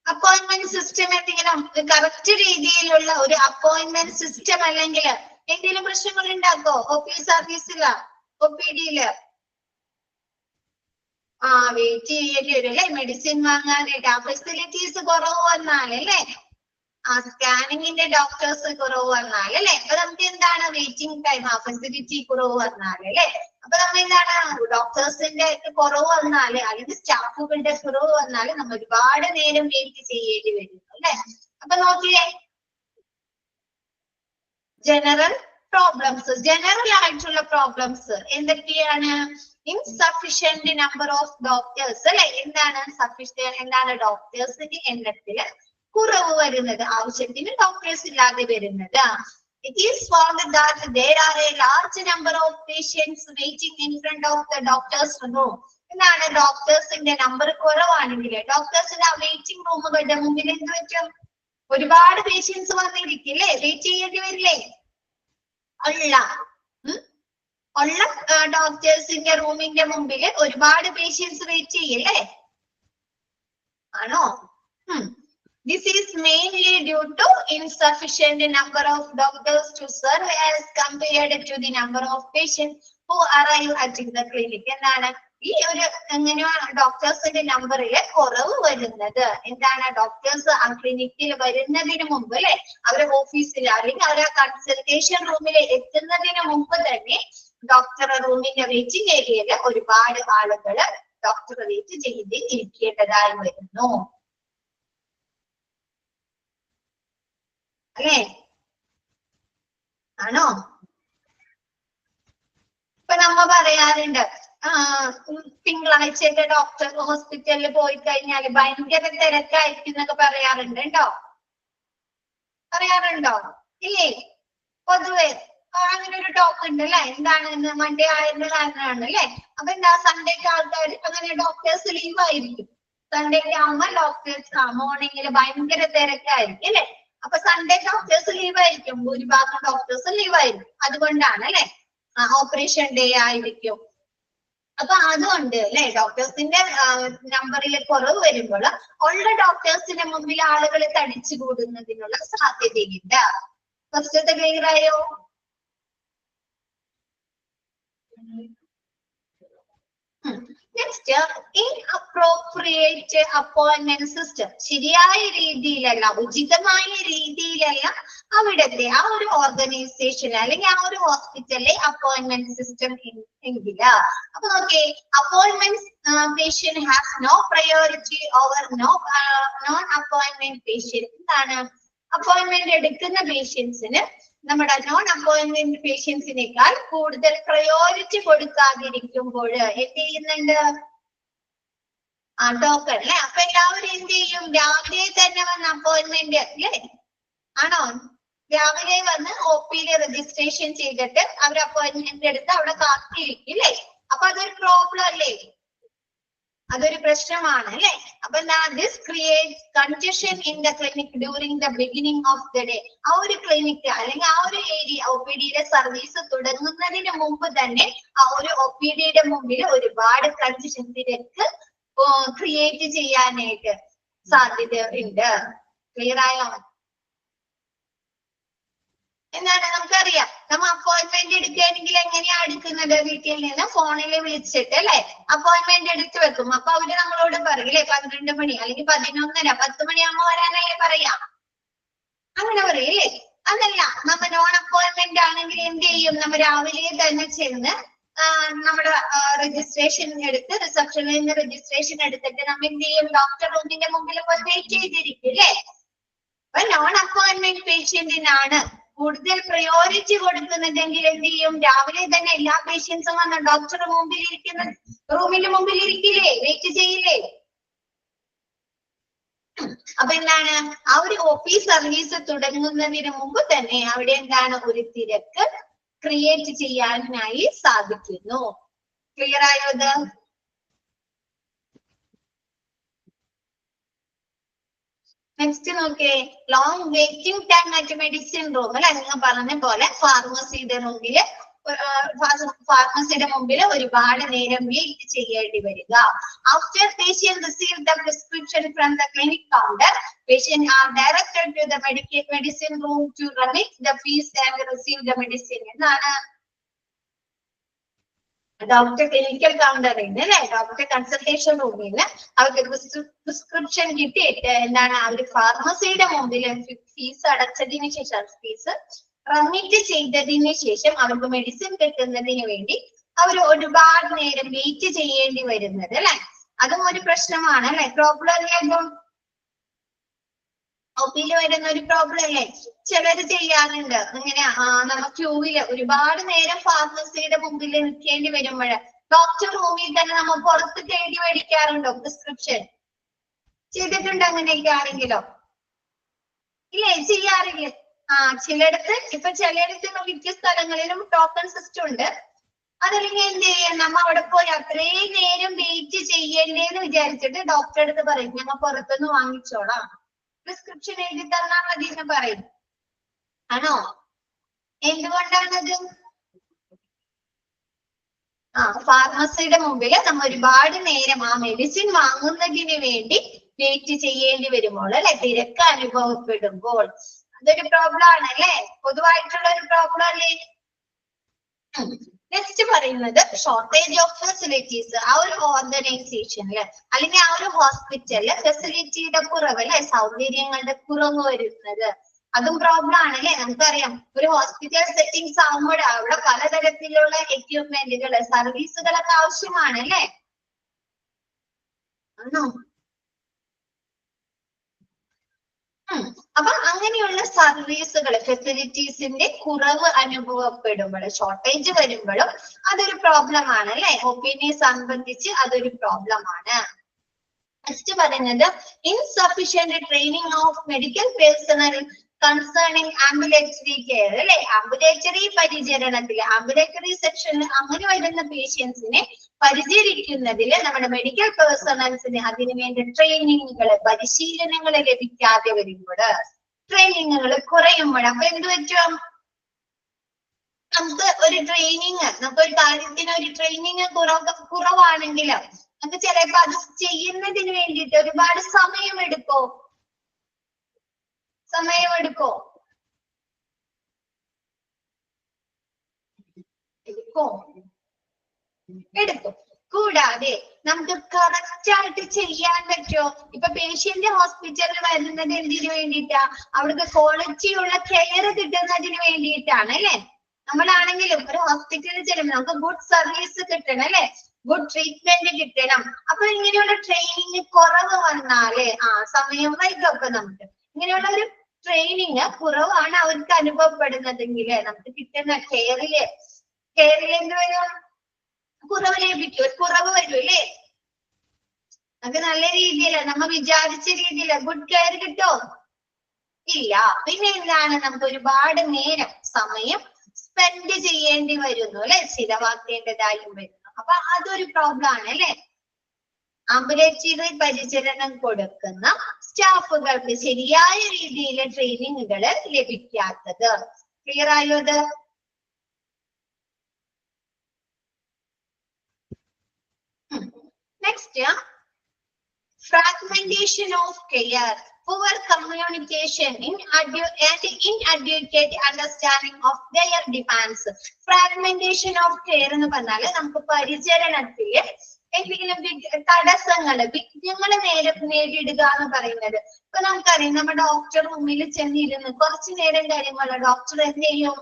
അപ്പോയിന്റ്മെന്റ് സിസ്റ്റം എന്തെങ്കിലും കറക്റ്റ് രീതിയിലുള്ള ഒരു അപ്പോയിന്റ്മെന്റ് സിസ്റ്റം അല്ലെങ്കിൽ എന്തെങ്കിലും പ്രശ്നങ്ങൾ ഉണ്ടാക്കോ OP സർവീസില്, OPD-യില്? വെയിറ്റ് ചെയ്യേണ്ടി വരും അല്ലെ, മെഡിസിൻ വാങ്ങാനായിട്ട്. ഫെസിലിറ്റീസ് കുറവ് വന്നാലല്ലേ, സ്കാനിങ്ങിന്റെ ഡോക്ടേഴ്സ് കുറവ് വന്നാൽ അല്ലെ, അപ്പൊ നമുക്ക് എന്താണ് വെയിറ്റിംഗ് ടൈം, ഫെസിലിറ്റി കുറവ് വന്നാൽ അല്ലെ. അപ്പൊ നമ്മൾ എന്താണ് ഡോക്ടേഴ്സിന്റെ കുറവ് വന്നാല് അല്ലെങ്കിൽ സ്റ്റാഫുകളുടെ കുറവ് വന്നാല് നമ്മൾ ഒരുപാട് നേരം വെയിറ്റ് ചെയ്യേണ്ടി വരും അല്ലെ. അപ്പൊ നോക്കിയേ, ജനറൽ പ്രോബ്ലംസ്, ജനറൽ ആയിട്ടുള്ള പ്രോബ്ലംസ് എന്തൊക്കെയാണ്? ഇൻസഫിഷ്യന്റ് നമ്പർ ഓഫ് ഡോക്ടേഴ്സ് അല്ലെ, എന്താണ് സഫിഷ്യന്റ്, എന്താണ് ഡോക്ടേഴ്സിന്റെ എണ്ണത്തില് കുറവ് വരുന്നത്, ആവശ്യത്തിന് ഡോക്ടേഴ്സ് ഇല്ലാതെ വരുന്നത്. It is found that there are a large number of patients waiting in front of the doctor's room. എന്താണ് ഡോക്ടേഴ്സിന്റെ നമ്പർ കുറവാണെങ്കിൽ ഡോക്ടേഴ്സിന്റെ വെയിറ്റിംഗ് റൂമുകളുടെ മുമ്പിൽ എന്ത് പറ്റും, ഒരുപാട് പേഷ്യൻസ് വന്നിരിക്കില്ലേ, വെയിറ്റ് ചെയ്യേണ്ടി വരില്ലേ? ഉള്ള ഡോക്ടേഴ്സിന്റെ റൂമിന്റെ മുമ്പിൽ ഒരുപാട് പേഷ്യൻസ് വെയിറ്റ് ചെയ്യില്ലേ, ആണോ? This is mainly due to insufficient number of doctors to serve as compared to the number of patients who arrive at the clinic. എന്താണ് ഈ ഒരു എങ്ങനെയോ ഡോക്ടേഴ്സിന്റെ നമ്പറില് കുറവ് വരുന്നത്, എന്താണ് ഡോക്ടേഴ്സ് ആ ക്ലിനിക്കിൽ വരുന്നതിന് മുമ്പ് അല്ലെ, അവരെ ഓഫീസിൽ അല്ലെങ്കിൽ അവരെ കൺസൾട്ടേഷൻ റൂമിൽ എത്തുന്നതിന് മുമ്പ് തന്നെ ഡോക്ടർ റൂമിന്റെ വെയിറ്റിംഗ് ഏരിയയില് ഒരുപാട് ആളുകള് ഡോക്ടർ വെയിറ്റ് ചെയ്ത് ഇരിക്കേണ്ടതായി വരുന്നു അല്ലേ, ആണോ? ഇപ്പൊ നമ്മ പറയാറുണ്ട് തിങ്കളാഴ്ചയൊക്കെ ഡോക്ടർ ഹോസ്പിറ്റലിൽ പോയി കഴിഞ്ഞാല് ഭയങ്കര തിരക്കായിരിക്കും എന്നൊക്കെ പറയാറുണ്ട്, ഉണ്ടോ? പറയാറുണ്ടോ? ഇല്ലേ? പൊതുവെ അങ്ങനെ ഒരു ടോക്ക് ഉണ്ട് അല്ലെ, എന്താണ് മൺഡേ ആയിരുന്ന കാരണമാണ് അല്ലെ. അപ്പൊ എന്താ സൺഡേക്ക് ആൾക്കാർ അങ്ങനെ ഡോക്ടേഴ്സ് ലീവ് ആയിരിക്കും, സൺഡേക്ക് ആവുമ്പോ ഡോക്ടേഴ്സ് മോർണിംഗിൽ ഭയങ്കര തിരക്കായിരിക്കും അല്ലെ. അപ്പൊ സൺഡേ ഡോക്ടേഴ്സ് ലീവ് ആയിരിക്കും, ഭൂരിഭാഗം ഡോക്ടേഴ്സ് ലീവ് ആയിരിക്കും, അതുകൊണ്ടാണ് അല്ലെ, ഓപ്പറേഷൻ ഡേ ആയിരിക്കും. അപ്പൊ അതുകൊണ്ട് അല്ലെ ഡോക്ടേഴ്സിന്റെ നമ്പറിൽ കുറവ് വരുമ്പോൾ ഉള്ള ഡോക്ടേഴ്സിന്റെ മുമ്പിൽ ആളുകൾ തടിച്ചു കൂടുന്നതിനുള്ള സാധ്യതയുണ്ട്. ഫസ്റ്റത്തെ ക്ലിയർ ആയോ? Next, inappropriate appointment system. ശരിയായ രീതിയിലല്ല, ഉചിതമായ രീതിയിലല്ല അവിടത്തെ ആ ഒരു ഓർഗനൈസേഷൻ അല്ലെങ്കിൽ ആ ഒരു ഹോസ്പിറ്റലിലെ അപ്പോയിന്റ്മെന്റ് സിസ്റ്റം എങ്കില. അപ്പൊ നോക്കേ, appointment patient has no priority over non appointment patient. എന്താണ് അപ്പോയിന്റ്മെന്റ് എടുക്കുന്ന പേഷ്യൻസിന് നമ്മുടെ നോൺ അപ്പോയിന്റ്മെന്റ് പേഷ്യൻസിനേക്കാൾ കൂടുതൽ പ്രയോറിറ്റി കൊടുക്കാതിരിക്കുമ്പോൾ എന്ത് ചെയ്യുന്നുണ്ട്? ടോക്കൺ അല്ലെ. അപ്പൊ എല്ലാവരും എന്ത് ചെയ്യും? രാവിലെ തന്നെ വന്ന് അപ്പോയിന്റ്മെന്റ് അല്ലേ, ആണോ? രാവിലെ വന്ന് OP-യിൽ രജിസ്ട്രേഷൻ ചെയ്തിട്ട് അവർ അപ്പോയിന്റ്മെന്റ് എടുത്ത് അവിടെ കാത്തിരിക്കും അല്ലേ. അപ്പൊ അതൊരു പ്രോബ്ലം അല്ലേ, അതൊരു പ്രശ്നമാണ് അല്ലെ. അപ്പൊ എന്താ, this creates congestion in the clinic during the beginning of the day. ആ ഒരു ക്ലിനിക്ക് അല്ലെങ്കിൽ ആ ഒരു ഏരിയ OPD-യുടെ സർവീസ് തുടങ്ങുന്നതിന് മുമ്പ് തന്നെ ആ ഒരു OPD-യുടെ മുമ്പിൽ ഒരുപാട് കൺജഷൻ, തിരക്ക് ക്രിയേറ്റ് ചെയ്യാനായിട്ട് സാധ്യത ഉണ്ട്. ക്ലിയർ ആയോ? എന്താണ് നമുക്കറിയാം, നമ്മ അപ്പോയിന്റ്മെന്റ് എടുക്കുകയാണെങ്കിൽ എങ്ങനെയാ എടുക്കുന്നത്? വീട്ടിൽ നിന്ന് ഫോണിൽ വിളിച്ചിട്ട് അല്ലെ അപ്പോയിന്റ്മെന്റ് എടുത്തു വെക്കും. അപ്പൊ അവര് നമ്മളോട് പറയും അല്ലെ 12 മണി അല്ലെങ്കിൽ 11:30 10 മണിയാകുമ്പോ വരാനല്ലേ പറയാം, അങ്ങനെ പറയില്ലേ? അതല്ല, നമ്മ നോൺ അപ്പോയിന്റ്മെന്റ് ആണെങ്കിൽ എന്ത് ചെയ്യും? നമ്മ രാവിലെ തന്നെ ചെന്ന് നമ്മുടെ രജിസ്ട്രേഷൻ എടുത്ത് റിസപ്ഷനിൽ നിന്ന് രജിസ്ട്രേഷൻ എടുത്തിട്ട് നമ്മ എന്ത് ചെയ്യും? ഡോക്ടർ റൂമിന്റെ മുമ്പിൽ പോയി വെയിറ്റ് ചെയ്തിരിക്കും അല്ലേ. അപ്പൊ നോൺ അപ്പോയിന്റ്മെന്റ് പേഷ്യന്റിനാണ് കൂടുതൽ പ്രയോറിറ്റി കൊടുക്കുന്നതെങ്കിൽ എന്ത് ചെയ്യും? രാവിലെ തന്നെ എല്ലാ പേഷ്യൻസും വന്ന് ഡോക്ടറുടെ മുമ്പിൽ ഇരിക്കുന്ന റൂമിന്റെ മുമ്പിൽ ഇരിക്കില്ലേ, വെയിറ്റ് ചെയ്യില്ലേ? അപ്പൊ എന്താണ്, ആ ഒരു OP സർവീസ് തുടങ്ങുന്നതിന് മുമ്പ് തന്നെ അവിടെ എന്താണ് ഒരു തിരക്ക് ക്രിയേറ്റ് ചെയ്യാനായി സാധിക്കുന്നു. ക്ലിയർ ആയോ ഇത്? നെക്സ്റ്റ് നോക്കേ, long waiting time at medicine room അല്ലെ. നിങ്ങൾ പറഞ്ഞ പോലെ ഫാർമസിയുടെ മുമ്പിൽ ഒരുപാട് നേരം വെയിറ്റ് ചെയ്യേണ്ടി വരിക. After patient receive the prescription from the clinic counter, patient are directed to the medicine room to remit the fees and receive the medicine. എന്നാണ് ഡോക്ടർ ക്ലിനിക്കൽ കൗണ്ടറിൽ നിന്ന് അല്ലെ, ഡോക്ടർ കൺസൾട്ടേഷൻ റൂമിൽ നിന്ന് അവർക്ക് പ്രിസ്ക്രിപ്ഷൻ കിട്ടിയിട്ട് എന്താണ് അവർ ഫാർമസിയുടെ മുമ്പിൽ ഫീസ് അടച്ചതിന് ശേഷം, ഫീസ് റെമിറ്റ് ചെയ്തതിന് ശേഷം അവർക്ക് മെഡിസിൻ കിട്ടുന്നതിന് വേണ്ടി അവർ ഒരുപാട് നേരം വെയിറ്റ് ചെയ്യേണ്ടി വരുന്നത് അല്ലെ. അതും ഒരു പ്രശ്നമാണ് അല്ലെ, പ്രോബ്ലം അല്ലേ? OP-യിൽ വരുന്ന ഒരു പ്രോബ്ലം അല്ലേ? ചിലര് ചെയ്യാറുണ്ട് ഇങ്ങനെ, നമ്മ ക്യൂവില് ഒരുപാട് നേരം ഫാർമസിയുടെ മുമ്പിൽ നിൽക്കേണ്ടി വരുമ്പോൾ ഡോക്ടർ റൂമിൽ തന്നെ നമ്മൾ പുറത്ത് തേടി മേടിക്കാറുണ്ടോ പ്രിസ്ക്രിപ്ഷൻ? ചെയ്തിട്ടുണ്ട് അങ്ങനെയൊക്കെ ആണെങ്കിലോ? ഇല്ലേ, ചെയ്യാറില്ലേ? ചിലയിടത്ത് ഇപ്പൊ ചിലയിടത്ത് മിക്ക സ്ഥലങ്ങളിലും ടോക്കൺ സിസ്റ്റം ഉണ്ട്. അതല്ലെങ്കിൽ എന്ത് ചെയ്യാം, നമ്മ അവിടെ പോയി അത്രയും നേരം വെയിറ്റ് ചെയ്യേണ്ടേന്ന് വിചാരിച്ചിട്ട് ഡോക്ടറെ അടുത്ത് പറയും ഞങ്ങൾ പുറത്തുനിന്ന് വാങ്ങിച്ചോളാം, പ്രിസ്ക്രിപ്ഷൻ എഴുതി തന്നാൽ മതി എന്ന് പറയും. ആണോ? എന്തുകൊണ്ടാണത്? ഫാർമസിയുടെ മുമ്പിൽ നമ്മ ഒരുപാട് നേരം ആ മെഡിസിൻ വാങ്ങുന്നതിന് വേണ്ടി വെയിറ്റ് ചെയ്യേണ്ടി വരുമ്പോൾ അല്ലെ, തിരക്ക് അനുഭവപ്പെടുമ്പോൾ അതൊരു പ്രോബ്ലം ആണ് അല്ലെ, പൊതുവായിട്ടുള്ള ഒരു പ്രോബ്ലം അല്ലേ? നെക്സ്റ്റ് പറയുന്നത് ഷോർട്ടേജ് ഓഫ് ഫെസിലിറ്റീസ്. ആ ഒരു ഓർഗനൈസേഷനില് അല്ലെങ്കിൽ ആ ഒരു ഹോസ്പിറ്റലില് ഫെസിലിറ്റിയുടെ കുറവ് അല്ലെ, സൗകര്യങ്ങളുടെ കുറവ് വരുന്നത് അതും പ്രോബ്ലം ആണ് അല്ലെ. നമുക്കറിയാം ഒരു ഹോസ്പിറ്റൽ സെറ്റിംഗ്സ് ആകുമ്പോൾ അവിടെ പലതരത്തിലുള്ള എക്യുപ്മെന്റുകള് സർവീസുകളൊക്കെ ആവശ്യമാണ് അല്ലെ. ആണോ? അപ്പൊ അങ്ങനെയുള്ള സർവീസുകൾ ഫെസിലിറ്റീസിന്റെ കുറവ് അനുഭവപ്പെടുമ്പോൾ, ഷോർട്ടേജ് വരുമ്പോഴും അതൊരു പ്രോബ്ലം ആണ് അല്ലെ. ഒപിനിയെ സംബന്ധിച്ച് അതൊരു പ്രോബ്ലം ആണ്. നെക്സ്റ്റ് പറയുന്നത് insufficient training of medical personal concerning ambulatory care അല്ലെ. ആംബുലേറ്ററി പരിചരണത്തിൽ ആംബുലേറ്ററി സെക്ഷനിൽ അങ്ങനെ വരുന്ന പേഷ്യൻസിനെ പരിചരിക്കുന്നതിൽ നമ്മുടെ മെഡിക്കൽ പേഴ്സണൽസിന് അതിനുവേണ്ട ട്രെയിനിങ്ങുകൾ പരിശീലനങ്ങൾ ലഭിക്കാതെ വരുമ്പോൾ, ട്രെയിനിങ്ങുകൾ കുറയുമ്പോൾ അപ്പൊ എന്ത് പറ്റും? നമുക്ക് ഒരു ട്രെയിനിങ്, നമുക്ക് ഒരു കാര്യത്തിന് ഒരു ട്രെയിനിങ് കുറവാണെങ്കിൽ നമുക്ക് ചിലപ്പോ അത് ചെയ്യുന്നതിന് വേണ്ടിയിട്ട് ഒരുപാട് സമയമെടുക്കോ? എടുക്കും. കൂടാതെ നമുക്ക് കറക്റ്റ് ആയിട്ട് ചെയ്യാൻ പറ്റുമോ? ഇപ്പൊ പേഷ്യന്റ് ഹോസ്പിറ്റലിൽ വരുന്നത് എന്തിനു വേണ്ടിയിട്ടാ? അവിടുത്തെ ക്വാളിറ്റിയുള്ള കെയർ കിട്ടുന്നതിന് വേണ്ടിയിട്ടാണ് അല്ലെ. നമ്മളാണെങ്കിലും ഒരു ഹോസ്പിറ്റലിൽ ചെല്ലുമ്പോൾ നമുക്ക് ഗുഡ് സർവീസ് കിട്ടണം അല്ലെ, ഗുഡ് ട്രീറ്റ്മെന്റ് കിട്ടണം. അപ്പൊ ഇങ്ങനെയുള്ള ട്രെയിനിങ് കുറവ് വന്നാല് സമയം വൈകും. അപ്പൊ നമുക്ക് ഇങ്ങനെയുള്ള ഒരു ട്രെയിനിങ് കുറവാണ് അവർക്ക് അനുഭവപ്പെടുന്നതെങ്കിൽ നമുക്ക് കിട്ടുന്ന കെയറില് എന്ത് വരും? കുറവ് ലഭിക്കും, ഒരു കുറവ് വരും അല്ലേ. നമുക്ക് നല്ല രീതിയിൽ നമ്മ വിചാരിച്ച രീതിയിൽ ഗുഡ് കെയർ കിട്ടോ? ഇല്ല. പിന്നെ എന്താണ്? നമുക്ക് ഒരുപാട് നേരം സമയം സ്പെൻഡ് ചെയ്യേണ്ടി വരുന്നു അല്ലെ, ചിലവാക്കേണ്ടതായും വരുന്നു. അപ്പൊ അതൊരു പ്രോബ്ലം ആണ് അല്ലെ. ആംബുലേറ്ററി പരിചരണം കൊടുക്കുന്ന സ്റ്റാഫുകൾക്ക് ശരിയായ രീതിയിൽ ട്രെയിനിങ്ങുകൾ ലഭിക്കാത്തത്. ക്ലിയർ ആയോ? അത് next fragmentation of care, poor communication, inadequate understanding of their demands. Fragmentation of care എന്ന് പറഞ്ഞാല് നമുക്ക് പരിചരണത്തില് എന്തെങ്കിലും തടസ്സങ്ങള് വിഘ്നങ്ങള് നേരിടുക എന്ന് പറയുന്നത്. ഇപ്പൊ നമുക്കറിയാം നമ്മുടെ ഡോക്ടർ മുമ്പിൽ ചെന്നിരുന്ന് കുറച്ചു നേരം കഴിയുമ്പോൾ ഡോക്ടർ എന്ത് ചെയ്യും?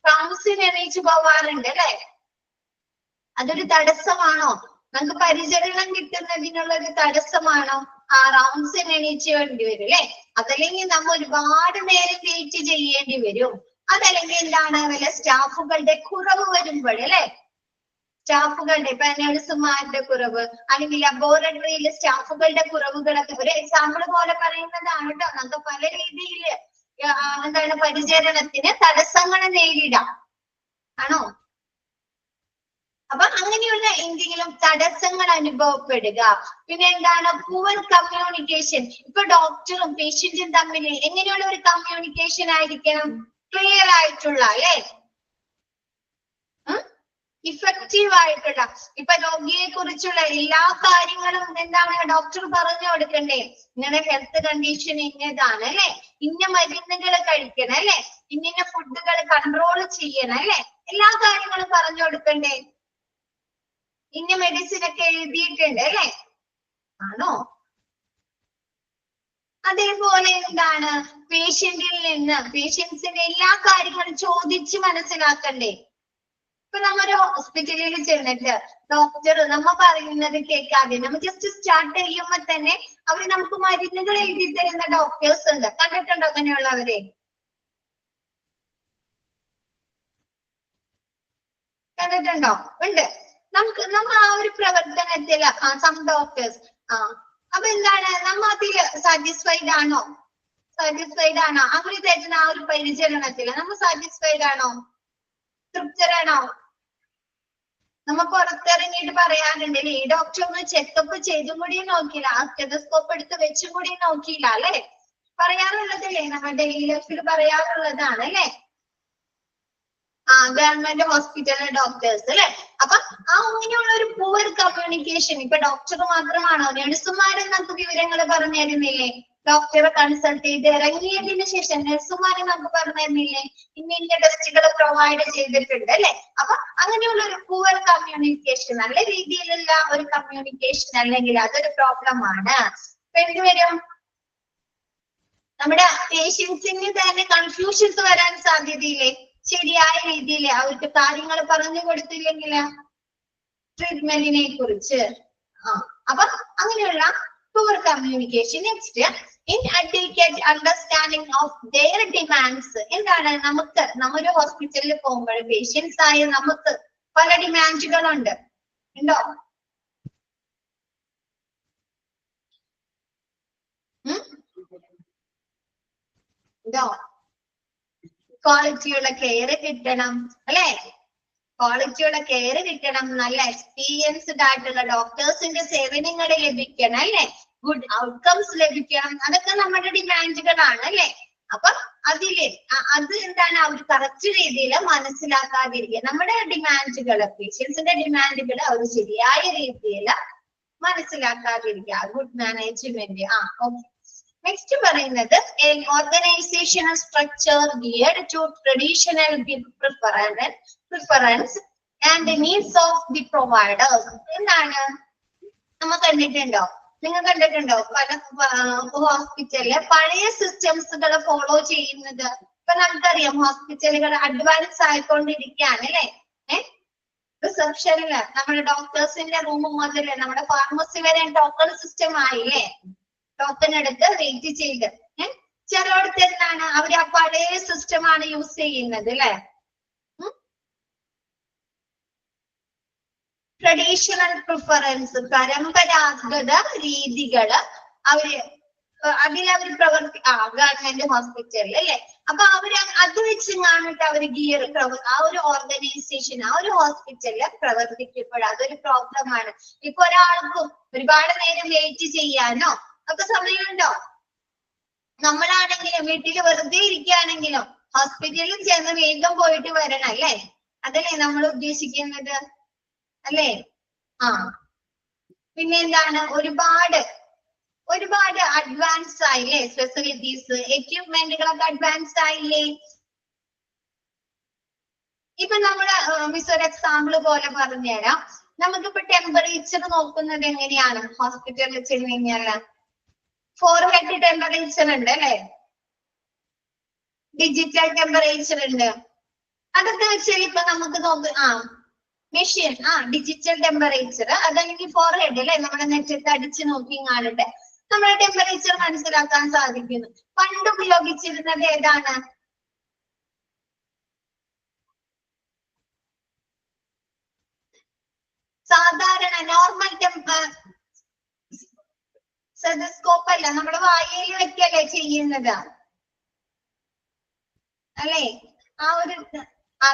കൗൺസിൽ എണീച്ചു പോവാറുണ്ട് അല്ലെ. അതൊരു തടസ്സമാണോ? നമുക്ക് പരിചരണം കിട്ടുന്നതിനുള്ള ഒരു തടസ്സമാണോ? റൗണ്ട്സിന് എണീച്ച് വേണ്ടി വരും അല്ലെ. അതല്ലെങ്കിൽ നമ്മൾ ഒരുപാട് നേരം വെയിറ്റ് ചെയ്യേണ്ടി വരും. അതല്ലെങ്കിൽ എന്താണ്? വല്ല സ്റ്റാഫുകളുടെ കുറവ് വരുമ്പോൾ അല്ലെ, സ്റ്റാഫുകളുടെ ഇപ്പൊ നഴ്സുമാരുടെ കുറവ് അല്ലെങ്കിൽ ലബോറട്ടറിയിലെ സ്റ്റാഫുകളുടെ കുറവുകളൊക്കെ ഒരു എക്സാമ്പിൾ പോലെ പറയുന്നതാണ് കേട്ടോ. നമുക്ക് പല രീതിയിൽ എന്താണ് പരിചരണത്തിന് തടസ്സങ്ങൾ നേരിടാം. ആണോ? അപ്പൊ അങ്ങനെയുള്ള എന്തെങ്കിലും തടസ്സങ്ങൾ അനുഭവപ്പെടുക. പിന്നെ എന്താണ്? Poor communication. ഇപ്പൊ ഡോക്ടറും പേഷ്യന്റും തമ്മിൽ എങ്ങനെയുള്ള ഒരു കമ്മ്യൂണിക്കേഷൻ ആയിരിക്കണം? ക്ലിയർ ആയിട്ടുള്ള അല്ലെ, ഇഫക്റ്റീവ് ആയിട്ടുള്ള. ഇപ്പൊ രോഗിയെ കുറിച്ചുള്ള എല്ലാ കാര്യങ്ങളും എന്താണ് ഡോക്ടർ പറഞ്ഞു കൊടുക്കണ്ടേ? ഇങ്ങനെ ഹെൽത്ത് കണ്ടീഷൻ ഇന്നതാണ് അല്ലെ, ഇന്ന മരുന്നുകൾ കഴിക്കണം അല്ലെ, ഇന്ന ഫുഡുകൾ കൺട്രോൾ ചെയ്യണം അല്ലെ, എല്ലാ കാര്യങ്ങളും പറഞ്ഞു കൊടുക്കണ്ടേ? ഇന്ന മെഡിസിൻ ഒക്കെ എഴുതിയിട്ടുണ്ട് അല്ലെ. ആണോ? അതേപോലെ എന്താണ് പേഷ്യൻസിന്റെ എല്ലാ കാര്യങ്ങളും ചോദിച്ച് മനസ്സിലാക്കണ്ടേ? ഇപ്പൊ നമ്മൊരു ഹോസ്പിറ്റലിൽ ചെന്നിട്ട് ഡോക്ടർ നമ്മ പറയുന്നത് കേൾക്കാതെ നമ്മൾ ജസ്റ്റ് സ്റ്റാർട്ട് ചെയ്യുമ്പോ തന്നെ അവര് നമുക്ക് മരുന്നുകൾ എഴുതി തരുന്ന ഡോക്ടേഴ്സ് ഉണ്ട്. കണ്ടിട്ടുണ്ടോ അങ്ങനെയുള്ളവരെ? കണ്ടിട്ടുണ്ടോ? ഉണ്ട്. നമ്മ ആ ഒരു പ്രവർത്തനത്തില് സം ഡോക്ടേഴ്സ് അപ്പൊ എന്താണ് നമ്മ അതില് സാറ്റിസ്ഫൈഡ് ആണോ? അവര് തരുന്ന ആ ഒരു പരിചരണത്തില് നമ്മ സാറ്റിസ്ഫൈഡ് ആണോ? തൃപ്തരാണോ? നമ്മ പുറത്തിറങ്ങിയിട്ട് പറയാറുണ്ടല്ലേ, ഈ ഡോക്ടർ ഒന്ന് ചെക്കപ്പ് ചെയ്തും കൂടി നോക്കിയില്ല, ആ സ്റ്റെതസ്കോപ്പ് എടുത്ത് വെച്ചും കൂടി നോക്കിയില്ല അല്ലെ? പറയാറുള്ളതല്ലേ, നമ്മൾ ഡെയിലി ലൈഫിൽ പറയാറുള്ളതാണ് അല്ലെ? ഗവൺമെന്റ് ഹോസ്പിറ്റലിലെ ഡോക്ടേഴ്സ് അല്ലെ? അപ്പൊ അങ്ങനെയുള്ള ഒരു പൂവർ കമ്മ്യൂണിക്കേഷൻ ഇപ്പൊ ഡോക്ടർ മാത്രമാണോ? നഴ്സുമാരെ നമുക്ക് വിവരങ്ങൾ പറഞ്ഞു തരുന്നില്ലേ? ഡോക്ടറെ കൺസൾട്ട് ചെയ്ത് ഇറങ്ങിയതിനു ശേഷം നഴ്സുമാരെ നമുക്ക് പറഞ്ഞു തരുന്നില്ലേ? ഇന്ന ടെസ്റ്റുകൾ പ്രൊവൈഡ് ചെയ്തിട്ടുണ്ട് അല്ലെ? അപ്പൊ അങ്ങനെയുള്ള ഒരു പൂവർ കമ്മ്യൂണിക്കേഷൻ, നല്ല രീതിയിലുള്ള ഒരു കമ്മ്യൂണിക്കേഷൻ അല്ലെങ്കിൽ അതൊരു പ്രോബ്ലം ആണ്. അപ്പൊ എന്തുവരും? നമ്മുടെ പേഷ്യൻസിന് തന്നെ കൺഫ്യൂഷൻസ് വരാൻ സാധ്യതയില്ലേ? ശരിയായ രീതിയിൽ അവർക്ക് കാര്യങ്ങൾ പറഞ്ഞു കൊടുത്തില്ലെങ്കിൽ ട്രീറ്റ്മെന്റിനെ കുറിച്ച്. അപ്പൊ അങ്ങനെയുള്ള poor communication. Next, inadequate understanding of their demands. എന്താണ്? നമ്മൊരു ഹോസ്പിറ്റലിൽ പോകുമ്പോൾ പേഷ്യൻസ് ആയ നമുക്ക് പല ഡിമാൻഡുകളുണ്ട്, ഉണ്ടോ? ഉണ്ടോ? ക്വാളിറ്റിയുള്ള കെയർ കിട്ടണം അല്ലെ? ക്വാളിറ്റിയുള്ള കെയർ കിട്ടണം, നല്ല എക്സ്പീരിയൻസ്ഡ് ആയിട്ടുള്ള ഡോക്ടേഴ്സിന്റെ സേവനങ്ങൾ ലഭിക്കണം അല്ലെ? ഗുഡ് ഔട്ട്കംസ് ലഭിക്കണം. അതൊക്കെ നമ്മുടെ ഡിമാൻഡുകളാണ് അല്ലെ? അപ്പൊ അത് എന്താണ്? അവർ കറക്റ്റ് രീതിയിൽ മനസ്സിലാക്കാതിരിക്കുക. നമ്മുടെ ഡിമാൻഡുകൾ, പേഷ്യൻസിന്റെ ഡിമാൻഡുകൾ അവർ ശരിയായ രീതിയിൽ മനസ്സിലാക്കാതിരിക്കുക. Good management. ഓക്കെ. നെക്സ്റ്റ് പറയുന്നത് organisational structure geared to traditional preference and needs of the providers. എന്താണ്? നമ്മൾ കണ്ടിട്ടുണ്ടോ? നിങ്ങൾ കണ്ടിട്ടുണ്ടോ പല ഹോസ്പിറ്റലില് പഴയ സിസ്റ്റംസുകൾ ഫോളോ ചെയ്യുന്നത്? ഇപ്പൊ നമുക്കറിയാം ഹോസ്പിറ്റലുകൾ അഡ്വാൻസ് ആയിക്കൊണ്ടിരിക്കുകയാണ് അല്ലെ? റിസപ്ഷനില് നമ്മുടെ ഡോക്ടേഴ്സിന്റെ റൂം മുതൽ നമ്മുടെ ഫാർമസി വരെ ടോക്കൺ സിസ്റ്റം ആയില്ലേ? ടോക്കൺ എടുത്ത് വെയിറ്റ് ചെയ്ത് ചിലയിടത്ത് എന്താണ് അവർ ആ പഴയ സിസ്റ്റമാണ് യൂസ് ചെയ്യുന്നത് അല്ലെ? ട്രഡീഷണൽ പ്രിഫറൻസ്, പരമ്പരാഗത രീതികള് അതിലവർ ഗവൺമെന്റ് ഹോസ്പിറ്റലിൽ അല്ലെ? അപ്പൊ അത് വെച്ച് കാണിട്ട് അവര് ആ ഒരു ഓർഗനൈസേഷൻ ആ ഒരു ഹോസ്പിറ്റലില് പ്രവർത്തിക്കുമ്പോൾ അതൊരു പ്രോബ്ലമാണ്. ഇപ്പൊ ഒരാൾക്കും ഒരുപാട് നേരം വെയിറ്റ് ചെയ്യാനോ ഒക്കെ സമയമുണ്ടോ? നമ്മളാണെങ്കിലും വീട്ടിൽ വെറുതെ ഇരിക്കുകയാണെങ്കിലും ഹോസ്പിറ്റലിൽ ചെന്ന് വേഗം പോയിട്ട് വരണം അല്ലേ? അതല്ലേ നമ്മൾ ഉദ്ദേശിക്കുന്നത് അല്ലേ? പിന്നെ എന്താണ്? ഒരുപാട് അഡ്വാൻസ് ആയില്ലേ? ഫെസിലിറ്റീസ്, എക്യുപ്മെന്റുകളൊക്കെ അഡ്വാൻസ് ആയില്ലേ? ഇപ്പൊ നമ്മള് മിസ് ഒരു എക്സാമ്പിൾ പോലെ പറഞ്ഞുതരാം. നമുക്കിപ്പോ ടെമ്പറേച്ചർ നോക്കുന്നത് എങ്ങനെയാണ്? ഹോസ്പിറ്റലിൽ ചെന്ന് കഴിഞ്ഞാല് ഫോർഹെഡ് ടെമ്പറേച്ചർ ഉണ്ട് അല്ലെ? ഡിജിറ്റൽ ടെമ്പറേച്ചർ ഉണ്ട്. അതൊക്കെ വെച്ചാൽ ഇപ്പൊ നമുക്ക് മെഷീൻ ഡിജിറ്റൽ ടെമ്പറേച്ചർ അതല്ലെങ്കിൽ ഫോർഹെഡ് അല്ലെ? നമ്മുടെ നെറ്റത്ത് അടിച്ചു നോക്കി കാണട്ടെ നമ്മുടെ ടെമ്പറേച്ചർ മനസ്സിലാക്കാൻ സാധിക്കുന്നു. പണ്ട് ഉപയോഗിച്ചിരുന്നത് ഏതാണ്? സാധാരണ നോർമൽ സ്റ്റെതസ്കോപ്പ് അല്ല, നമ്മുടെ വായയിൽ വെക്കല്ലേ ചെയ്യുന്നത് അല്ലെ? ആ ഒരു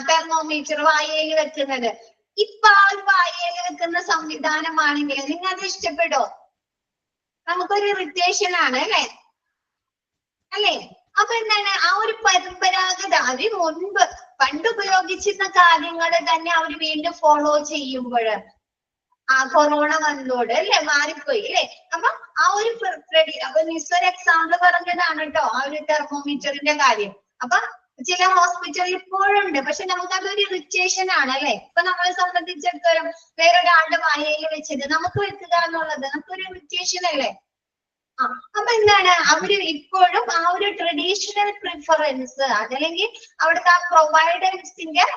തെർമോമീറ്റർ വായയിൽ വെക്കുന്നത്. ഇപ്പൊ ആ ഒരു വായയിൽ വെക്കുന്ന സംവിധാനമാണെങ്കിൽ നിങ്ങൾ അത് ഇഷ്ടപ്പെടോ? നമുക്കൊരു ഇറിറ്റേഷൻ ആണ് അല്ലെ? അപ്പൊ എന്താണ്? ആ ഒരു പരമ്പരാഗത മുൻപ് പണ്ട് ഉപയോഗിച്ചിരുന്ന കാര്യങ്ങൾ തന്നെ അവർ വീണ്ടും ഫോളോ ചെയ്യുമ്പോൾ കൊറോണ വന്നതോട് അല്ലെ മാറിപ്പോയി അല്ലെ? അപ്പൊ ആ ഒരു അപ്പൊ മിസ് എക്സാമ്പിൾ പറഞ്ഞതാണ് കേട്ടോ ആ ഒരു തെർമോമീറ്ററിന്റെ കാര്യം. അപ്പൊ ചില ഹോസ്പിറ്റലിൽ ഇപ്പോഴുണ്ട്, പക്ഷെ നമുക്ക് അതൊരു ഇറിറ്റേഷൻ ആണ് അല്ലെ? ഇപ്പൊ നമ്മളെ സംബന്ധിച്ചിടത്തോളം വേറൊരാളുടെ വായയിൽ വെച്ചത് നമുക്ക് വെക്കുക എന്നുള്ളത് നമുക്കൊരു ഇറിറ്റേഷൻ അല്ലേ? അപ്പൊ എന്താണ്? അവര് ഇപ്പോഴും ആ ഒരു ട്രഡീഷണൽ പ്രിഫറൻസ് അതല്ലെങ്കിൽ അവിടുത്തെ ആ